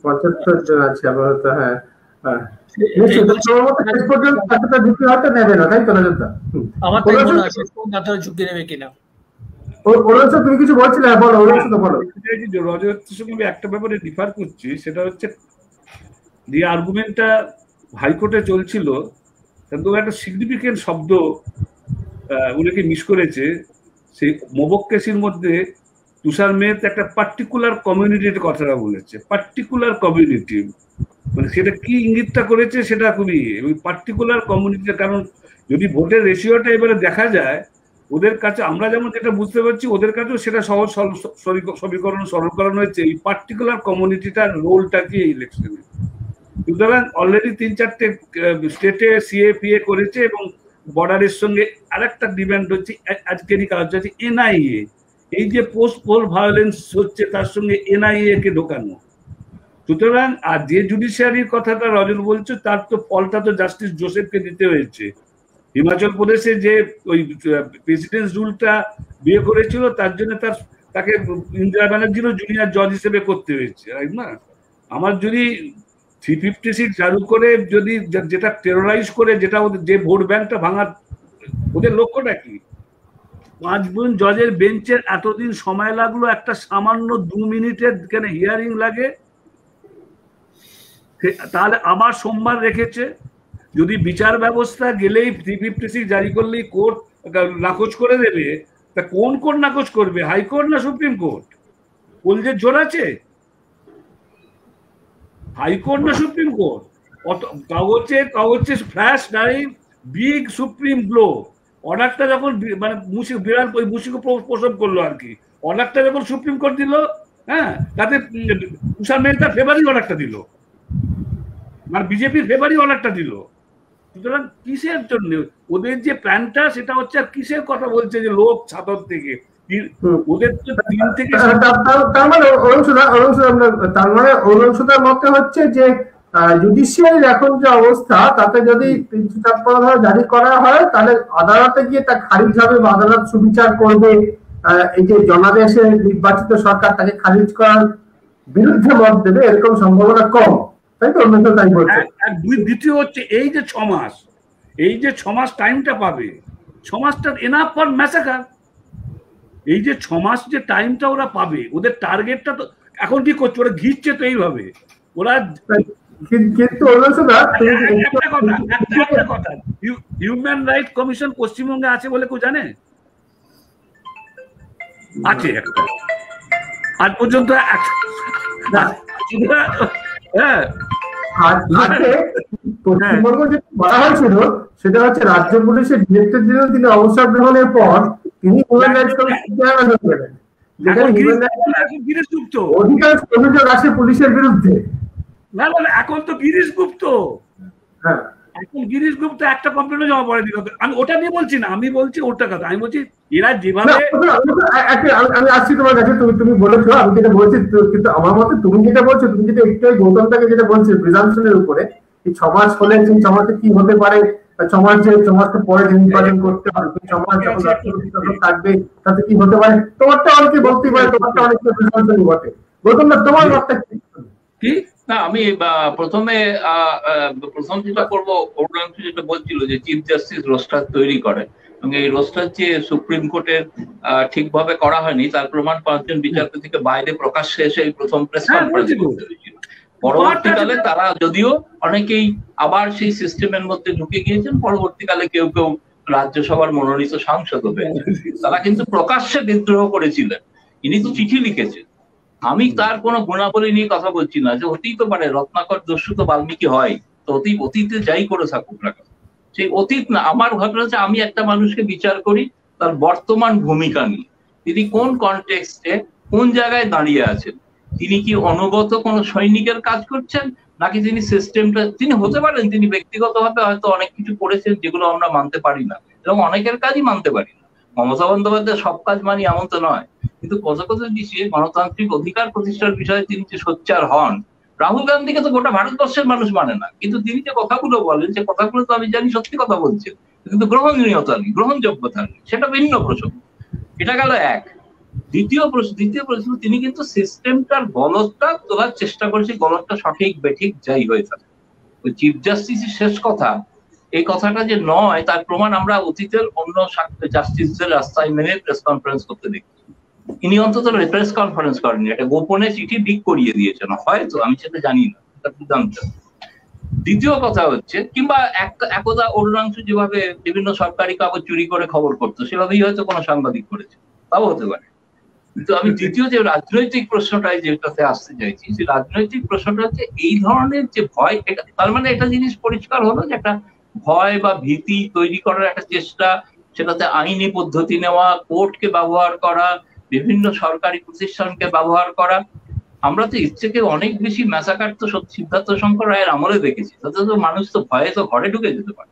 75 জন আছে আপাতত। হ্যাঁ, আমার তাই মনে হয় শেষ পর্যন্ত এত ঝুঁকি নেবে কিনা। তুমি কিছু বলছিলে, বলো। রজতের সঙ্গে একটা ব্যাপারে ডিফার করছি, সেটা হচ্ছে যে আর্গুমেন্টটা হাইকোর্টে চলছিল, একটা সিগনিফিকেন্ট শব্দ উনাকে মিস করেছে। সেই মোবক্কেসির মধ্যে তুষার মেহতা একটা পার্টিকুলার কমিউনিটির কথাটা বলেছে, পার্টিকুলার কমিউনিটি, মানে সেটা কি ইঙ্গিতটা করেছে সেটা খুবই ওই পার্টিকুলার কমিউনিটির। কারণ যদি ভোটের রেশিওটা এবারে দেখা যায়, ওদের কাছে আমরা যেমন যেটা বুঝতে পারছি, ওদের কাছেও সেটা সহজ সমীকরণ সরলকরণ হয়েছে এই পার্টিকুলার কমিউনিটিটার রোলটা কি এই ইলেকশনে। সুতরাং অলরেডি 3-4টে স্টেটে সিএপিএ করেছে, এবং বর্ডারের সঙ্গে আরেকটা ডিমান্ড হচ্ছে আজকেরই কাজ হচ্ছে এনআইএ। এই যে পোস্ট পোল ভায়োলেন্স হচ্ছে তার সঙ্গে এনআইএ কে ঢোকানো। সুতরাং আর যে জুডিশিয়ারির কথাটা রজন বলছে তার তো ফলটা তো জাস্টিস জোসেফকে দিতে হয়েছে। হিমাচল প্রদেশে যে ওই প্রেসিডেন্স রুলটা বিয়ে করেছিল তার জন্য তাকে ইন্দিরা ব্যানার্জিরও জুনিয়র জজ হিসেবে করতে হয়েছে, রাইট না? আমার যদি 356 চালু করে যদি যেটা টেরোরাইজ করে, যেটা ওদের যে ভোট ব্যাংকটা ভাঙার ওদের লক্ষ্যটা কি? 5 জন জজের বেঞ্চের এতদিন সময় লাগলো একটা সামান্য 2 মিনিটের কেন হিয়ারিং লাগে? তাহলে আবার সোমবার রেখেছে। যদি বিচার ব্যবস্থা গেলেই 356 জারি করলেই কোর্ট নাকচ করে দেবে, তা কোন কোর্ট নাকচ করবে? হাইকোর্ট না সুপ্রিম কোর্ট? কলজের জোর আছে? হাইকোর্ট না সুপ্রিম কোর্ট? কাগজে flash drive, big supreme blow. অর্ডারটা যখন মানে বিড়াল মুশিকে প্রসব করলো আর কি, অর্ডারটা যখন সুপ্রিম কোর্ট দিল, হ্যাঁ, তাতে তুষার মেহতা ফেভারি অর্ডারটা দিল, মানে বিজেপির ফেভারি অর্ডারটা দিল। সুতরাং কিসের জন্য ওদের যে প্ল্যানটা, সেটা হচ্ছে আর কিসের কথা বলছে যে লোক ছাতর থেকে ওদের তো 3 থেকে তার মানে অনুসুদার মতে হচ্ছে যে জুডিশিয়ারির এখন যে অবস্থা, তাতে যদি 356 জারি করা হয় তাহলে আদালতে গিয়ে তা খারিজ হবে বা আদালত সুবিচার করবে। এই যে জনাদেশে নির্বাচিত সরকার তাকে খারিজ করার বিরুদ্ধে মত দেবে, এরকম সম্ভাবনা কম, তাই তো? তাই বলছে। দ্বিতীয় হচ্ছে এই যে 6 মাস, এই যে 6 মাস টাইমটা পাবে, 6 মাসটা এনাফ ফর ম্যাসাকার। এই যে 6 মাস যে টাইমটা ওরা পাবে, ওদের টার্গেটটা তো এখন কি করছে, ওরা ঘিরছে তো এইভাবে ওরা। কিন্তু একটা কথা, হিউম্যান রাইট কমিশন পশ্চিমবঙ্গে আছে বলে কেউ জানে? আছে একটা, আজ পর্যন্ত। হ্যাঁ, পশ্চিমবঙ্গ যেটা বলা হয়েছিল সেটা হচ্ছে রাজ্য পুলিশের ডিরেক্টর জেনারেল তিনি অবসর গ্রহণের পর তিনি হিউম্যান রাইটস কমিশন চেয়ারম্যান হয়ে গেলেন, যেখানে অধিকাংশ অভিযোগ আসে পুলিশের বিরুদ্ধে। না না, এখন তো গিরিশ গুপ্ত, হ্যাঁ, এখন গিরিশ গুপ্ত একটা কমপ্লেনও জমা পড়ে দিল। আমি ওটা নিয়ে বলছি না, আমি বলছি ওটা কথা, আমি বলছি এরা যেভাবে। আমি আসছি তোমার কাছে, তুমি বলেছো, আমি যেটা বলছি, কিন্তু আমার মতে তুমি যেটা বলছো, তুমি যেটা একটু গৌতমটাকে যেটা বলছো প্রিজাম্পশনের উপরে, এই 6 মাস হলে 6 মাসে কি হতে পারে, 6 মাসকে পরে যে নির্বাচন করতে হবে, 6 মাস যখন থাকবে তাতে কি হতে পারে, তোমারটা অনেকে বলতেই পারে, তোমারটা অনেকে প্রিজাম্পশনই বটে। গৌতম না, তোমার মতটা কি? না, আমি প্রথম যেটা করবো, অরুণাংশু যেটা বলছিল যে চিফ জাস্টিস রোস্টার তৈরি করে, এবং এই রোস্টার যে সুপ্রিম কোর্টের ঠিকভাবে করা হয়নি তার প্রমাণ 5 জন বিচারপতিকে বাইরে প্রকাশ্যে এসে এই প্রথম প্রেস কনফারেন্স করতে হয়েছিল। পরবর্তীকালে তারা যদিও অনেকেই আবার সেই সিস্টেমের মধ্যে ঢুকে গিয়েছেন, পরবর্তীকালে কেউ কেউ রাজ্যসভার মনোনীত সাংসদ হয়েছে, তারা কিন্তু প্রকাশ্যে বিদ্রোহ করেছিলেন। ইনি তো চিঠি লিখেছেন। আমি তার কোনো গুণাবলী নিয়ে কথা বলছি না, যে হতেই তো পারে রত্নাকর দস্যু তো বাল্মীকি হয়, তো অতীতে যাই করে থাকুক না, সেই অতীত না। আমার ঘটনা হচ্ছে আমি একটা মানুষকে বিচার করি তার বর্তমান ভূমিকা নিয়ে, তিনি কোন কনটেক্সটে কোন জায়গায় দাঁড়িয়ে আছেন, তিনি কি অনুগত কোন সৈনিকের কাজ করছেন, নাকি তিনি সিস্টেমটা, তিনি হতে পারেন তিনি ব্যক্তিগতভাবে হয়তো অনেক কিছু করেছেন যেগুলো আমরা মানতে পারি না, এবং অনেকের কাজই মানতে পারি না। মমতা বন্দ্যোপাধ্যায় সব কাজ মানি এমন তো নয়, কিন্তু কোথাও বিষয়ে গণতান্ত্রিক অধিকার প্রতিষ্ঠার বিষয়ে তিনি যে সোচ্চার হন। রাহুল গান্ধীকে তো গোটা ভারতবর্ষের মানুষ মানে না, কিন্তু তিনি যে কথাগুলো বলেন, সে কথাগুলো তো আমি জানি সত্যি কথা বলছেন, কিন্তু গ্রহণীয়তা নেই, গ্রহণযোগ্যতা নেই, সেটা ভিন্ন প্রসঙ্গ। এটা গেল এক। দ্বিতীয় প্রশ্ন, তিনি কিন্তু সিস্টেমটার গলতটা তোলার চেষ্টা করেছে, গলতটা সঠিক বেঠিক যাই হয়ে থাকে। ওই চিফ জাস্টিসের শেষ কথা, এই কথাটা যে নয় তার প্রমাণ আমরা অতীতের অন্য জাস্টিসদের রাস্তায় মেনে প্রেস কনফারেন্স করতে দেখি। ইনি অন্তত প্রেস কনফারেন্স করেননি, একটা গোপনে চিঠি লিক করিয়ে দিয়েছেন, হয়তো, আমি সেটা জানি না, দ্বিতীয় কথা হচ্ছে, কিংবা একদা অরুণাংশু যেভাবে বিভিন্ন সরকারি কাগজ চুরি করে খবর করতো, সেভাবেই হয়তো কোনো সাংবাদিক করেছে, তাও হতে পারে। কিন্তু আমি দ্বিতীয় যে রাজনৈতিক প্রশ্নটাই যেটাতে আসতে চাইছি, সেই রাজনৈতিক প্রশ্নটা হচ্ছে এই ধরনের যে ভয়, এটা তার মানে একটা জিনিস পরিষ্কার হলো যে একটা ভয় বা ভীতি তৈরি করার একটা চেষ্টা সেটাতে আইনি পদ্ধতি নেওয়া, কোর্টকে ব্যবহার করা, বিভিন্ন সরকারি প্রতিষ্ঠানকে ব্যবহার করা। আমরা তো এর থেকে অনেক বেশি ম্যাসাকার তো সিদ্ধার্থ শঙ্কর রায়ের আমলে দেখেছি। তাতে তো মানুষ তো ভয়ে তো ঘরে ঢুকে যেতে পারে,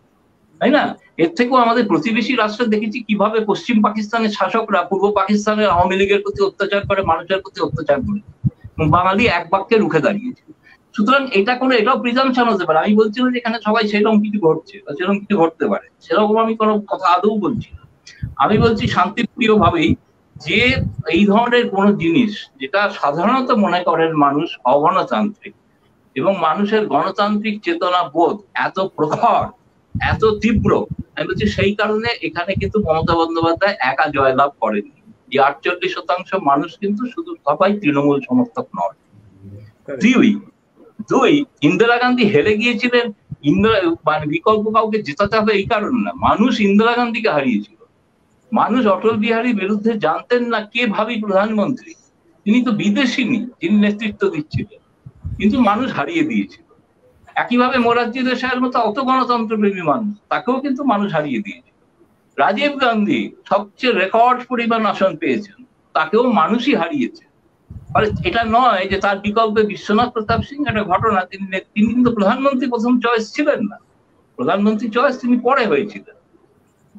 তাই না? এর থেকেও আমাদের প্রতিবেশী রাষ্ট্রে দেখেছি কিভাবে পশ্চিম পাকিস্তানের শাসকরা পূর্ব পাকিস্তানের আওয়ামী লীগের প্রতি অত্যাচার করে, মানুষের প্রতি অত্যাচার করে, বাঙালি এক বাক্যে রুখে দাঁড়িয়েছে। সুতরাং এটাও প্রিজাম্পশন হতে পারে। আমি বলছি না যে এখানে সবাই সেরকম কিছু ঘটছে বা সেরকম কিছু ঘটতে পারে, সেরকম আমি কোনো কথা আদৌ বলছি না। আমি বলছি শান্তিপ্রিয় ভাবেই যে এই ধরনের কোন জিনিস যেটা সাধারণত মনে করেন মানুষ অগণতান্ত্রিক, এবং মানুষের গণতান্ত্রিক চেতনা বোধ এত প্রখর, এত তীব্র, আমি বলছি সেই কারণে এখানে কিন্তু মমতা বন্দ্যোপাধ্যায় একা জয়লাভ করেনি। যে 48% মানুষ কিন্তু শুধু সবাই তৃণমূল সমর্থক নয়। দুই, ইন্দিরা গান্ধী হেরে গিয়েছিলেন, মানে বিকল্প কাউকে জেতাতে হবে এই কারণ না, মানুষ ইন্দিরা গান্ধীকে হারিয়েছিল। মানুষ অটল বিহারীর বিরুদ্ধে জানতেন না কে ভাবি প্রধানমন্ত্রী, তিনি তো বিদেশিনী যিনি নেতৃত্ব দিচ্ছিলেন, কিন্তু মানুষ হারিয়ে দিয়েছিল। একইভাবে মোরারজি দেশাইয়ের মতো অত গণতন্ত্র প্রেমী মানুষ, তাকেও কিন্তু মানুষ হারিয়ে দিয়েছিল। রাজীব গান্ধী সবচেয়ে রেকর্ড পরিমাণ আসন পেয়েছেন, তাকেও মানুষই হারিয়েছে। এটা নয় যে তার বিকল্পে বিশ্বনাথ প্রতাপ সিং একটা ঘটনা, তিনি কিন্তু প্রধানমন্ত্রী প্রথম চয়েস ছিলেন না, প্রধানমন্ত্রী চয়েস তিনি পরে হয়েছিলেন।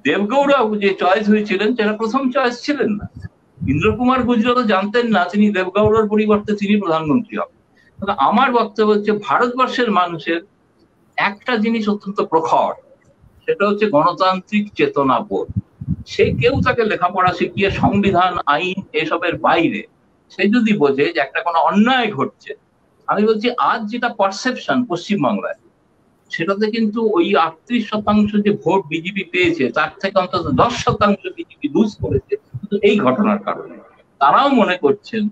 দেবগৌড়া যে চয়েস হয়েছিলেন সেটা প্রথম চয়েস ছিলেন না। ইন্দ্র কুমার গুজরাল জানতেন না তিনি দেবগৌড়ার পরিবর্তে তিনি প্রধানমন্ত্রী হবেন। আমার বক্তব্য হচ্ছে ভারতবর্ষের মানুষের একটা জিনিস অত্যন্ত প্রখর, সেটা হচ্ছে গণতান্ত্রিক চেতনা বোধ। সে কেউ তাকে লেখাপড়া শিখিয়ে সংবিধান আইন এসবের বাইরে সে যদি বোঝে যে একটা কোনো অন্যায় ঘটছে, আমি বলছি আজ যেটা পারসেপশন পশ্চিমবাংলায়, সেটাতে কিন্তু ওই 38% যে ভোট বিজেপি পেয়েছে তার থেকে অন্তত 10% বিজেপি লুজ করেছে এই ঘটনার কারণে। তারাও মনে করছেন,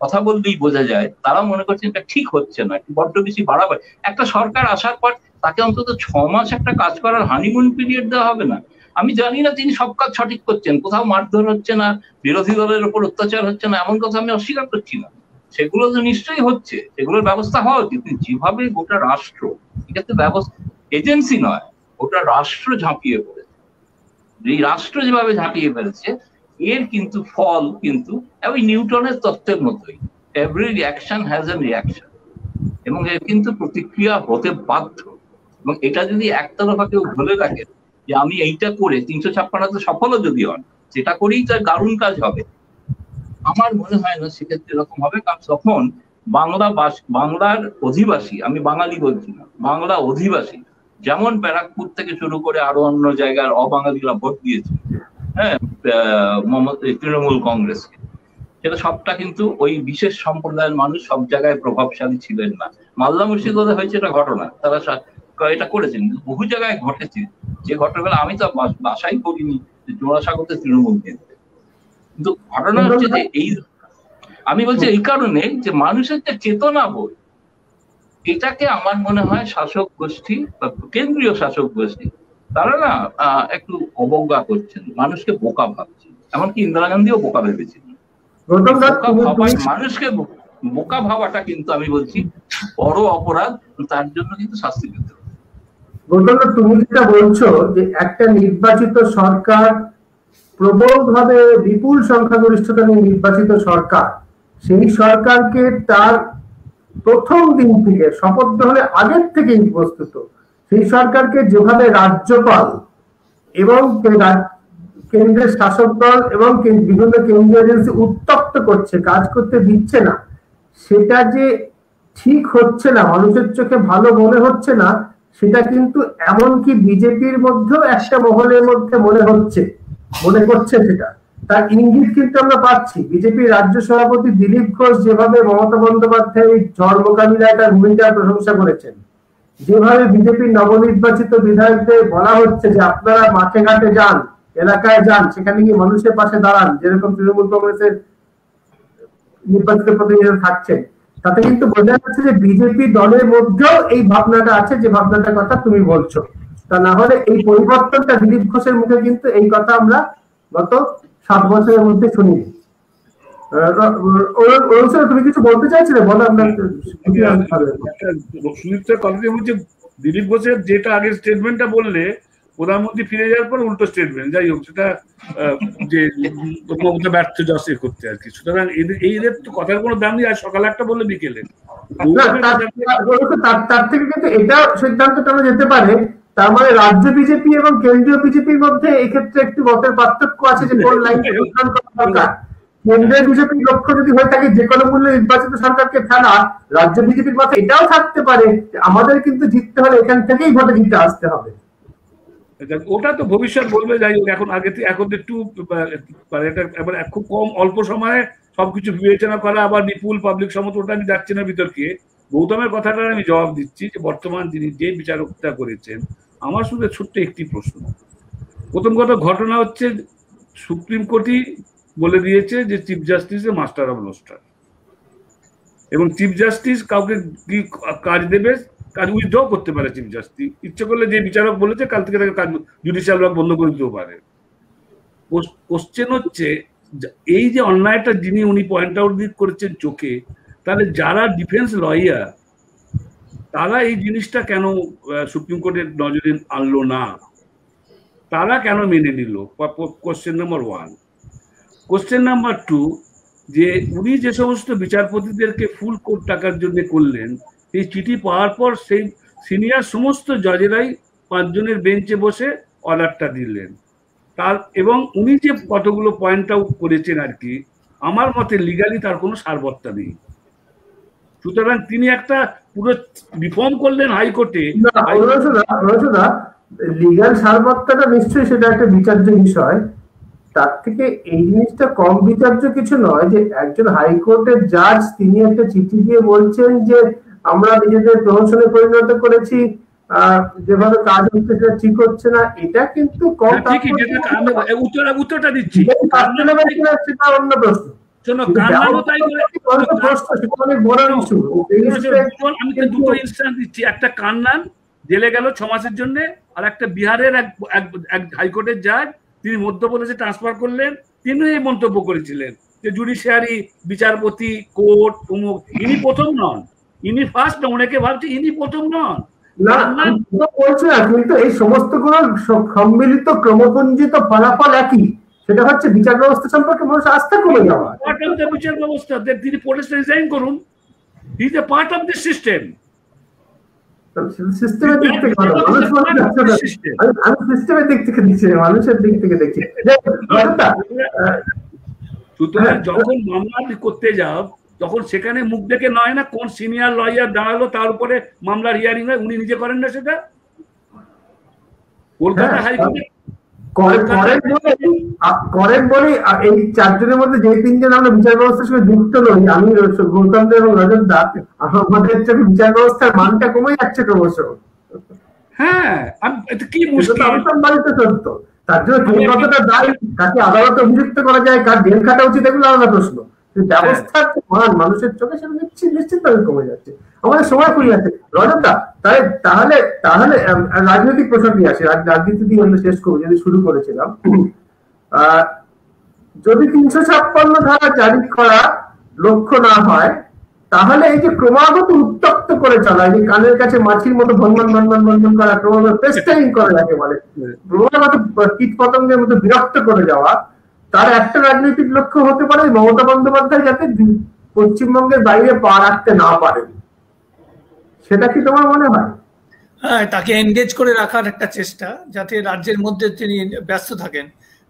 কথা বললেই বোঝা যায়, তারাও মনে করছেন এটা ঠিক হচ্ছে না, বড্ড বেশি বাড়াবাড়ি। একটা সরকার আসার পর তাকে অন্তত 6 মাস একটা কাজ করার হানিমুন পিরিয়ড দেওয়া হবে না? আমি জানি না তিনি সব কাজ সঠিক করছেন, কোথাও মারধর হচ্ছে না, বিরোধী দলের উপর অত্যাচার হচ্ছে না, এমন কথা আমি অস্বীকার করছি না, সেগুলো তো নিশ্চয়ই হচ্ছে, সেগুলোর ব্যবস্থা হওয়া উচিত। যেভাবে গোটা রাষ্ট্র, এটা তো ব্যবস্থা এজেন্সি নয়, গোটা রাষ্ট্র ঝাঁপিয়ে পড়েছে, এই রাষ্ট্র যেভাবে ঝাঁপিয়ে পড়েছে এর কিন্তু ফল কিন্তু ওই নিউটনের তত্ত্বের মতোই, every reaction has N reaction, এবং এর কিন্তু প্রতিক্রিয়া হতে বাধ্য। এবং এটা যদি একতরফা কেউ ধরে রাখে যে আমি এইটা করে 356 সফলও যদি হন, সেটা করেই তার দারুণ কাজ হবে, আমার মনে হয় না সেক্ষেত্রে এরকম হবে। কারণ তখন বাংলার অধিবাসী, আমি বাঙালি বলছি না, বাংলা অধিবাসী, যেমন ব্যারাকপুর থেকে শুরু করে আরো অন্য জায়গার অবাঙালিরা ভোট দিয়েছে হ্যাঁ তৃণমূল কংগ্রেসকে, সেটা সবটা কিন্তু ওই বিশেষ সম্প্রদায়ের মানুষ সব জায়গায় প্রভাবশালী ছিলেন না। মালদা মুর্শিদাবাদে হয়েছে এটা ঘটনা, তারা এটা করেছেন, বহু জায়গায় ঘটেছে যে ঘটনাগুলো আমি তো বাসাই করিনি জোড়াসাগরতে তৃণমূল কেন্দ্রে। কিন্তু ঘটনা হচ্ছে যে এই, আমি বলছি এই কারণে যে মানুষের যে চেতনা বোধ, এটাকে আমার মনে হয় শাসক গোষ্ঠী বা কেন্দ্রীয় শাসক গোষ্ঠী তারা না একটু অবজ্ঞা করছেন, মানুষকে বোকা ভাবছেন। এমনকি ইন্দিরা গান্ধীও বোকা ভেবেছিলেন। মানুষকে বোকা ভাবাটা কিন্তু আমি বলছি বড় অপরাধ, তার জন্য কিন্তু শাস্তি পেতে হবে। গৌতম, তুমি যেটা বলছো যে একটা নির্বাচিত সরকার, প্রবলভাবে বিপুল সংখ্যাগরিষ্ঠতা নিয়ে নির্বাচিত সরকার, সেই সরকারকে তার প্রথম দিন থেকে শপথ গ্রহণের আগের থেকেই প্রস্তুত, সেই সরকারকে যেভাবে রাজ্যপাল এবং কেন্দ্রের শাসক দল এবং বিভিন্ন কেন্দ্রীয় এজেন্সি উত্তপ্ত করছে, কাজ করতে দিচ্ছে না, সেটা যে ঠিক হচ্ছে না, মানুষের চোখে ভালো মনে হচ্ছে না, সেটা কিন্তু এমনকি বিজেপির মধ্যেও একটা মহলের মধ্যে মনে করছে সেটা, তার ইঙ্গিত কিন্তু আমরা পাচ্ছি। বিজেপির রাজ্য সভাপতি দিলীপ ঘোষ যেভাবে মমতা বন্দ্যোপাধ্যায় ঝড় মোকাবিলায় তার ভূমিকার প্রশংসা করেছেন, যেভাবে বিজেপির নবনির্বাচিত বিধায়কদের বলা হচ্ছে যে আপনারা মাঠে ঘাটে যান, এলাকায় যান, সেখানে গিয়ে মানুষের পাশে দাঁড়ান, যেরকম তৃণমূল কংগ্রেসের নির্বাচিত প্রতিনিধিরা থাকছেন, তাতে কিন্তু বোঝা যাচ্ছে যে বিজেপি দলের মধ্যেও এই ভাবনাটা আছে, যে ভাবনাটার কথা তুমি বলছো। তা না হলে এই পরিবর্তনটা দিলীপ ঘোষের মুখে কিন্তু এই কথা আমরা গত 7 বছরের মধ্যে শুনিনি। তুমি কিছু বলতে চাইছিলে? বলো। আপনার দিলীপ ঘোষের যেটা আগে স্টেটমেন্টটা বললে, প্রধানমন্ত্রী ফিরে যাওয়ার পর উল্টো স্টেটমেন্ট, যাই হোক সেটা যে মমতা ব্যর্থ যশে করতে আর কি। সুতরাং এদের তো কথার কোনো দাম নেই, আর সকালে একটা বললে বিকেলে। তার থেকে কিন্তু এটা সিদ্ধান্তটা যেতে পারে, তার মানে রাজ্য বিজেপি এবং কেন্দ্রীয় বিজেপির মধ্যে এক্ষেত্রে একটু মতের পার্থক্য আছে যে কোন লাইনটা নির্ধারণ করা দরকার। কেন্দ্রের বিজেপির লক্ষ্য যদি হয়ে থাকে যে কোনো মূল্যে নির্বাচিত সরকারকে ফেলা, রাজ্য বিজেপির মাথায় এটাও থাকতে পারে আমাদের কিন্তু জিততে হলে এখান থেকেই ভোটে জিতে আসতে হবে। ওটা তো ভবিষ্যৎ বলবে, যাই হোক এখন এখন একটু এটা খুব কম অল্প সময়ে সবকিছু বিবেচনা করা, আবার বিপুল পাবলিক সম্মত, ওটা আমি যাচ্ছি না বিতর্কে। গৌতমের কথাটা আমি জবাব দিচ্ছি যে বর্তমান যিনি যে বিচারকটা করেছেন, আমার শুধু ছোট্ট একটি প্রশ্ন। প্রথম কথা, ঘটনা হচ্ছে সুপ্রিম কোর্টই বলে দিয়েছে যে chief justice a master of roster, এবং চিফ জাস্টিস কাউকে কি কাজ দেবে, কাজ উইথড্র করতে পারে চিফ জাস্টিস ইচ্ছে করলে। যে বিচারক বলেছে কাল থেকে তাকে কাজ জুডিশিয়াল ওয়ার্ক বন্ধ করে দিতেও পারে। কোশ্চেন হচ্ছে এই যে অন্যায়টা যিনি উনি পয়েন্ট আউট করেছেন চোখে, তাহলে যারা ডিফেন্স লয়ার তারা এই জিনিসটা কেন সুপ্রিম কোর্টের নজরে আনলো না, তারা কেন মেনে নিল? Question number 1। কোশ্চেন নাম্বার 2, যে উনি যে সমস্ত বিচারপতিদেরকে ফুল কোর্ট টাকার জন্য করলেন, এই চিঠি পাওয়ার পর সেই সিনিয়র সমস্ত জজেরাই 5 জনের বেঞ্চে বসে অর্ডারটা দিলেন তার, এবং উনি যে কতগুলো পয়েন্ট আউট করেছেন আর কি, আমার মতে লিগালি তার কোনো সারবত্তা নেই। সুতরাং তিনি একটা পুরো রিফর্ম করলেন হাইকোর্টে। লিগাল সারবত্তাটা নিশ্চয়ই সেটা একটা বিচার্য বিষয়, তার থেকে এই জিনিসটা কম বিচার্য কিছু নয় যে একজন হাইকোর্টের জাজ তিনি একটা চিঠি দিয়ে বলছেন যে আমরা নিজেদের প্রহসনে পরিণত করেছি, যেভাবে কাজ হচ্ছে সেটা ঠিক হচ্ছে না। এটা কিন্তু কম, উত্তরটা দিচ্ছি, সেটা অন্য প্রশ্ন। একটা কান্নান জেলে গেল 6 মাসের জন্য, আর একটা বিহারের এক হাইকোর্টের জাজ তিনি মধ্যপ্রদেশে ট্রান্সফার করলেন, তিনি এই মন্তব্য করেছিলেন যে জুডিশিয়ারি বিচারপতি কোর্ট উমুক, ইনি প্রথম নন, ইনি ফার্স্ট নন। অনেকে ভাবছে ইনি প্রথম নন, বলছে না, কিন্তু এই সমস্ত গুলো সম্মিলিত ক্রমপুঞ্জিত ফলাফল একই, সেটা হচ্ছে বিচার ব্যবস্থা সম্পর্কে মানুষ আস্থা কমে যাওয়া। বিচার ব্যবস্থা তিনি পোস্ট রিজাইন করুন, he is a part of this system. সিস্টেমের দিক থেকে আমি সিস্টেমের দিক থেকে দিচ্ছি, মানুষের দিক থেকে দেখছি। সুতরাং যখন মামলা করতে যাও তখন সেখানে মুখ দেখে নয় না কোন সিনিয়র লয়ার দাঁড়ালো তার উপরে মামলার হিয়ারিং হয়, উনি নিজে করেন না সেটা। কলকাতা হাইকোর্টে করেন বলে এই 4 জনের মধ্যে যে 3 জন আমরা বিচার ব্যবস্থার সঙ্গে যুক্ত নই, আমি গৌতম দা এবং রজত দা, আমাদের চোখে বিচার ব্যবস্থার মানটা কমে যাচ্ছে ক্রমশ। হ্যাঁ, কি মুশকিল, সত্য। তার জন্য কতটা দায়ী, কাকে আদালতে অভিযুক্ত করা যায়, কার জেল খাটা উচিত, এগুলো আলাদা প্রশ্ন। ব্যবস্থার মান মানুষের চোখে সেটা নিশ্চিতভাবে কমে যাচ্ছে। আমাদের সময় ফুরিয়ে যাচ্ছে। রজত দা, তাহলে রাজনৈতিক প্রসঙ্গে আসে, রাজনীতি দিয়ে আমরা শেষ করবো, যদি শুরু করেছিলাম। যদি 356 ধারা জারি করা লক্ষ্য না হয়, তাহলে এই যে ক্রমাগত উত্তপ্ত করে চলা, যে কানের কাছে মাছির মতো ভনভন করা, ক্রমাগত পেস্টারিং করে যাকে বলে, ক্রমাগত কীট পতঙ্গের মতো বিরক্ত করে যাওয়া, তার একটা রাজনৈতিক লক্ষ্য হতে পারে মমতা বন্দ্যোপাধ্যায় যাতে পশ্চিমবঙ্গের বাইরে পা রাখতে না পারেন। সেটা কি তোমার মনে হয়? হ্যাঁ, তাকে এনগেজ করে রাখার একটা চেষ্টা, যাতে রাজ্যের মধ্যে তিনি ব্যস্ত থাকেন।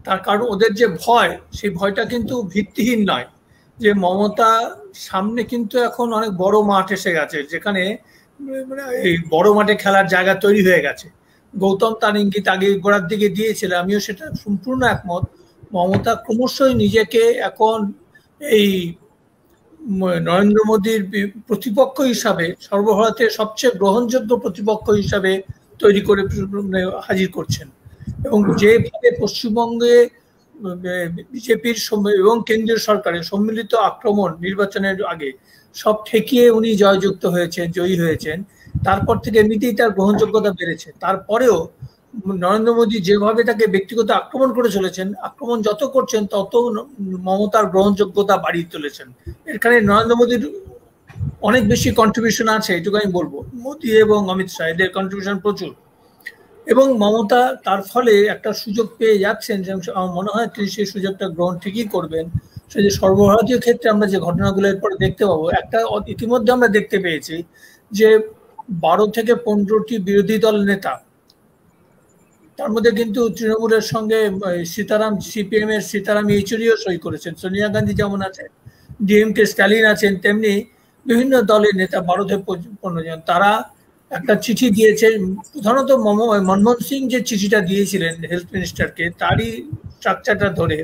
তার কারণ ওদের যে ভয়, সেই ভয়টা কিন্তু ভিত্তিহীন নয়। যে মমতা সামনে কিন্তু এখন অনেক বড় মাঠ এসে গেছে, যেখানে এই বড় মাঠে খেলার জায়গা তৈরি হয়ে গেছে। গৌতম তার ইঙ্গিত আগে গোড়ার দিকে দিয়েছিল, আমিও সেটা সম্পূর্ণ একমত। মমতা ক্রমশই নিজেকে এখন এই নরেন্দ্র মোদীর প্রতিপক্ষ হিসাবে, সর্বভারতের সবচেয়ে গ্রহণযোগ্য প্রতিপক্ষ হিসাবে তৈরি করে হাজির করছেন। এবং যেভাবে পশ্চিমবঙ্গে বিজেপির এবং কেন্দ্রীয় সরকারের সম্মিলিত আক্রমণ নির্বাচনের আগে সব ঠেকিয়ে উনি জয়যুক্ত হয়েছেন, জয়ী হয়েছেন, তারপর থেকে এমনিতেই তার গ্রহণযোগ্যতা বেড়েছে। তারপরেও নরেন্দ্র মোদী যেভাবে তাকে ব্যক্তিগত আক্রমণ করে চলেছেন, আক্রমণ যত করছেন তত মমতার গ্রহণযোগ্যতা বাড়িয়ে তুলেছেন। এখানে নরেন্দ্র মোদীর অনেক বেশি কন্ট্রিবিউশন আছে, এটুকু আমি বলবো। মোদী এবং অমিত শাহ এদের কন্ট্রিবিউশন প্রচুর। এবং মমতা তার ফলে একটা সুযোগ পেয়ে যাচ্ছেন, যে আমার মনে হয় তিনি সেই সুযোগটা গ্রহণ ঠিকই করবেন। সেই যে সর্বভারতীয় ক্ষেত্রে আমরা যে ঘটনাগুলো এরপরে দেখতে পাবো, একটা ইতিমধ্যে আমরা দেখতে পেয়েছি যে 12 থেকে 15টি বিরোধী দল নেতা, তার মধ্যে কিন্তু তৃণমূলের সঙ্গে সীতারাম, সিপিএম এর সীতারাম ইয়েচুরিও সই করেছেন, সোনিয়া গান্ধী যেমন আছেন, ডিএমকে স্ট্যালিন আছেন, তেমনি বিভিন্ন দলের নেতা 12 থেকে 15 জন, তারা একটা চিঠি দিয়েছে। প্রধানত মনমোহন সিং যে চিঠিটা দিয়েছিলেন হেলথ মিনিস্টারকে, তারই স্ট্রাকচারটা ধরে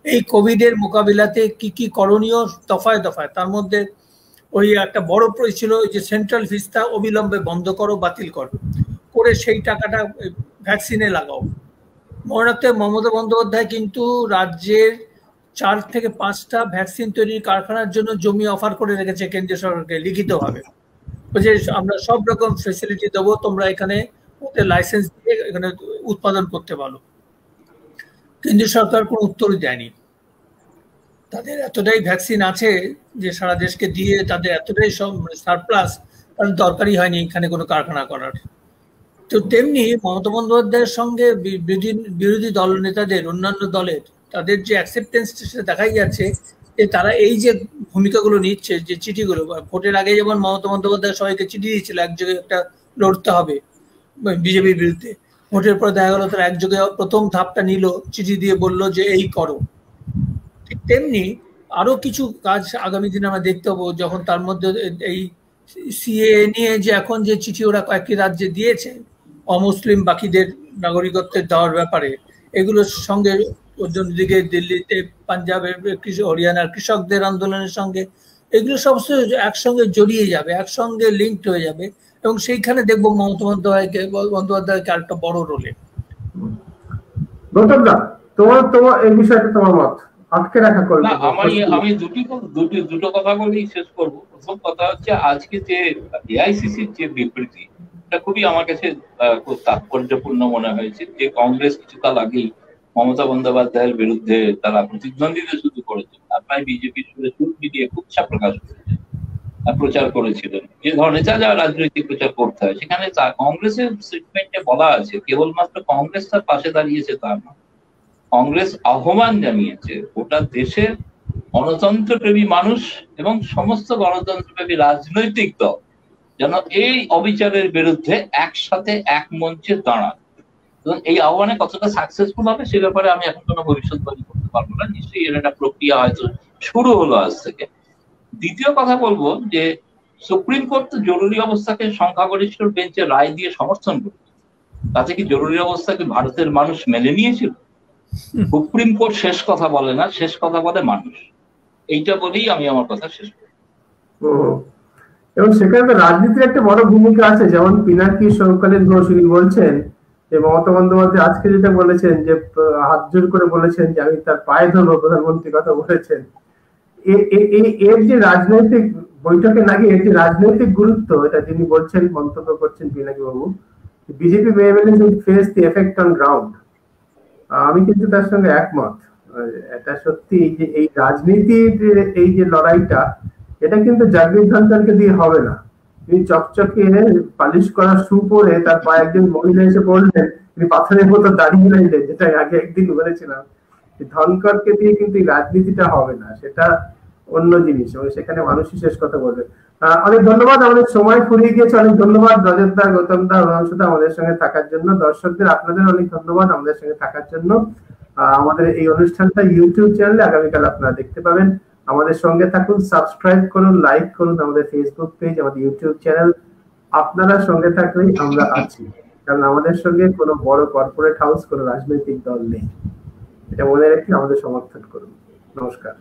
এই কোভিডের মোকাবিলাতে কি কি করণীয় দফায় দফায়, তার মধ্যে ওই একটা বড় ছিল যে সেন্ট্রাল ভিস্তা অবিলম্বে বন্ধ করো, বাতিল করো, করে সেই টাকাটা ভ্যাকসিনে লাগাও। মরণার্থে মমতা বন্দ্যোপাধ্যায় কিন্তু রাজ্যের 4 থেকে 5টা ভ্যাকসিন তৈরির কারখানার জন্য জমি অফার করে রেখেছে কেন্দ্রীয় সরকারকে লিখিতভাবে, যে আমরা সব রকম ফেসিলিটি দেবো, তোমরা এখানে ওদের লাইসেন্স দিয়ে এখানে উৎপাদন করতে পারো। কেন্দ্রীয় সরকার কোনো উত্তরই দেয়নি। তাদের এতটাই ভ্যাকসিন আছে যে সারা দেশকে দিয়ে তাদের এতটাই সব সারপ্লাস, তাদের দরকারই হয়নি এখানে কোনো কারখানা করার। তো তেমনি মমতা বন্দ্যোপাধ্যায়ের সঙ্গে বিরোধী দল নেতাদের, অন্যান্য দলের, তাদের যে অ্যাকসেপ্টেন্স সেটা দেখাই যাচ্ছে যে তারা এই যে ভূমিকাগুলো নিচ্ছে, যে চিঠিগুলো, ভোটের আগে যেমন মমতা বন্দ্যোপাধ্যায় সবাইকে চিঠি দিয়েছিল এক জায়গায় একটা লড়তে হবে বিজেপির বিরুদ্ধে, ভোটের পর দেখা গেল তারা এক জায়গায় প্রথম ধাপটা নিল, চিঠি দিয়ে বললো যে এই করো। ঠিক তেমনি আরো কিছু কাজ আগামী দিনে আমরা দেখতে পাবো, যখন তার মধ্যে এই সিএ নিয়ে যে এখন যে চিঠি ওরা কয়েকটি রাজ্যে দিয়েছে অমুসলিম বাকিদের নাগরিকত্বের দেওয়ার ব্যাপারে, এগুলোর সঙ্গে অন্যদিকে দিল্লিতে পাঞ্জাবের হরিয়ানার কৃষকদের আন্দোলনের সঙ্গে এগুলো সমস্ত একসঙ্গে জড়িয়ে যাবে, একসঙ্গে লিঙ্কড হয়ে যাবে, এবং সেইখানে দেখবো মমতা বন্দ্যোপাধ্যায়কে আরেকটা বড় রোলে। তোমার এই বিষয়টা তোমার মত আটকে রাখা করবে? আমি দুটো কথা বলেই শেষ করবো। প্রথম কথা হচ্ছে, আজকে যে এআইসিসির যে বিবৃতি, এটা খুবই আমার কাছে খুব তাৎপর্যপূর্ণ মনে হয়েছে। যে কংগ্রেস কিছুকাল আগেই মমতা বন্দ্যোপাধ্যায়ের বিরুদ্ধে তারা প্রতিদ্বন্দ্বিতা শুরু করেছে, তারপরে বিজেপির সুরে সুর মিলিয়ে কুৎসা প্রকাশ করেছে, প্রচার করেছিলেন, যে ধরনের যা রাজনৈতিক প্রচার করতে হয়। সেখানে কংগ্রেসের স্টেটমেন্টে বলা আছে, কেবলমাত্র কংগ্রেস তার পাশে দাঁড়িয়েছে তা না, কংগ্রেস আহ্বান জানিয়েছে গোটা দেশের গণতন্ত্রপ্রেমী মানুষ এবং সমস্ত গণতন্ত্রপ্রেমী রাজনৈতিক দল যেন এই অবিচারের বিরুদ্ধে একসাথে এক মঞ্চে দাঁড়ান। এবং এই আহ্বানে কতটা সাকসেসফুল হবে সে ব্যাপারে আমি এখন কোনো ভবিষ্যৎবাণী করতে পারবো না। নিশ্চয়ই এর একটা প্রক্রিয়া হয়তো শুরু হলো আজ থেকে। দ্বিতীয় কথা বলবো যে সুপ্রিম কোর্ট তো জরুরি অবস্থাকে সংখ্যাগরিষ্ঠ বেঞ্চে রায় দিয়ে সমর্থন করবে, তাতে কি জরুরি অবস্থাকে ভারতের মানুষ মেনে নিয়েছিল? সুপ্রিম কোর্ট শেষ কথা বলে না, শেষ কথা বলে মানুষ। এইটা বলেই আমি আমার কথা শেষ করি। এবং সেখানে তো রাজনীতির একটা বড় ভূমিকা আছে, যেমন পিনাকি সৌকালীন ঘোষ বলছেন যে মমতা বন্দ্যোপাধ্যায় আজকে যেটা বলেছেন, যে হাত জোর করে বলেছেন যে আমি তার পায়ে ধরবো, প্রধানমন্ত্রী কথা বলেছেন। এর যে রাজনৈতিক বৈঠকে নাকি এর যে রাজনৈতিক গুরুত্ব, এটা যিনি বলছেন, মন্তব্য করছেন পিনাকি বাবু, BJP face the effect on ground. আমি কিন্তু তার সঙ্গে একমত। এটা সত্যি যে এই রাজনীতির এই যে লড়াইটা, এটা কিন্তু জাগদীপ ধনখড়কে দিয়ে হবে না। তিনি চকচকে পালিশ করা শু পরে তার পায়ে একজন মহিলা এসে পড়লেন, তিনি পাথরের মতো দাঁড়িয়ে রইলেন, যেটা আগে একদিন বলেছিলাম। ধনখড়কে দিয়ে কিন্তু এই রাজনীতিটা হবে না, সেটা অন্য জিনিস, এবং সেখানে মানুষই শেষ কথা বলবে। অনেক ধন্যবাদ, আমাদের সময় ফুরিয়ে গিয়েছে। অনেক ধন্যবাদ রজত দা, গৌতম দা, রমেশদা আমাদের সঙ্গে থাকার জন্য। দর্শকদের আপনাদের অনেক ধন্যবাদ আমাদের সঙ্গে থাকার জন্য। আমাদের এই অনুষ্ঠানটা ইউটিউব চ্যানেলে আগামীকাল আপনারা দেখতে পাবেন। আমাদের সঙ্গে থাকুন, সাবস্ক্রাইব করুন, লাইক করুন আমাদের ফেসবুক পেজ, আমাদের ইউটিউব চ্যানেল। আপনারা সঙ্গে থাকলেই আমরা আছি, কারণ আমাদের সঙ্গে কোনো বড় কর্পোরেট হাউস, কোনো রাজনৈতিক দল নেই। এটা মনে রেখে আমাদের সমর্থন করুন। নমস্কার।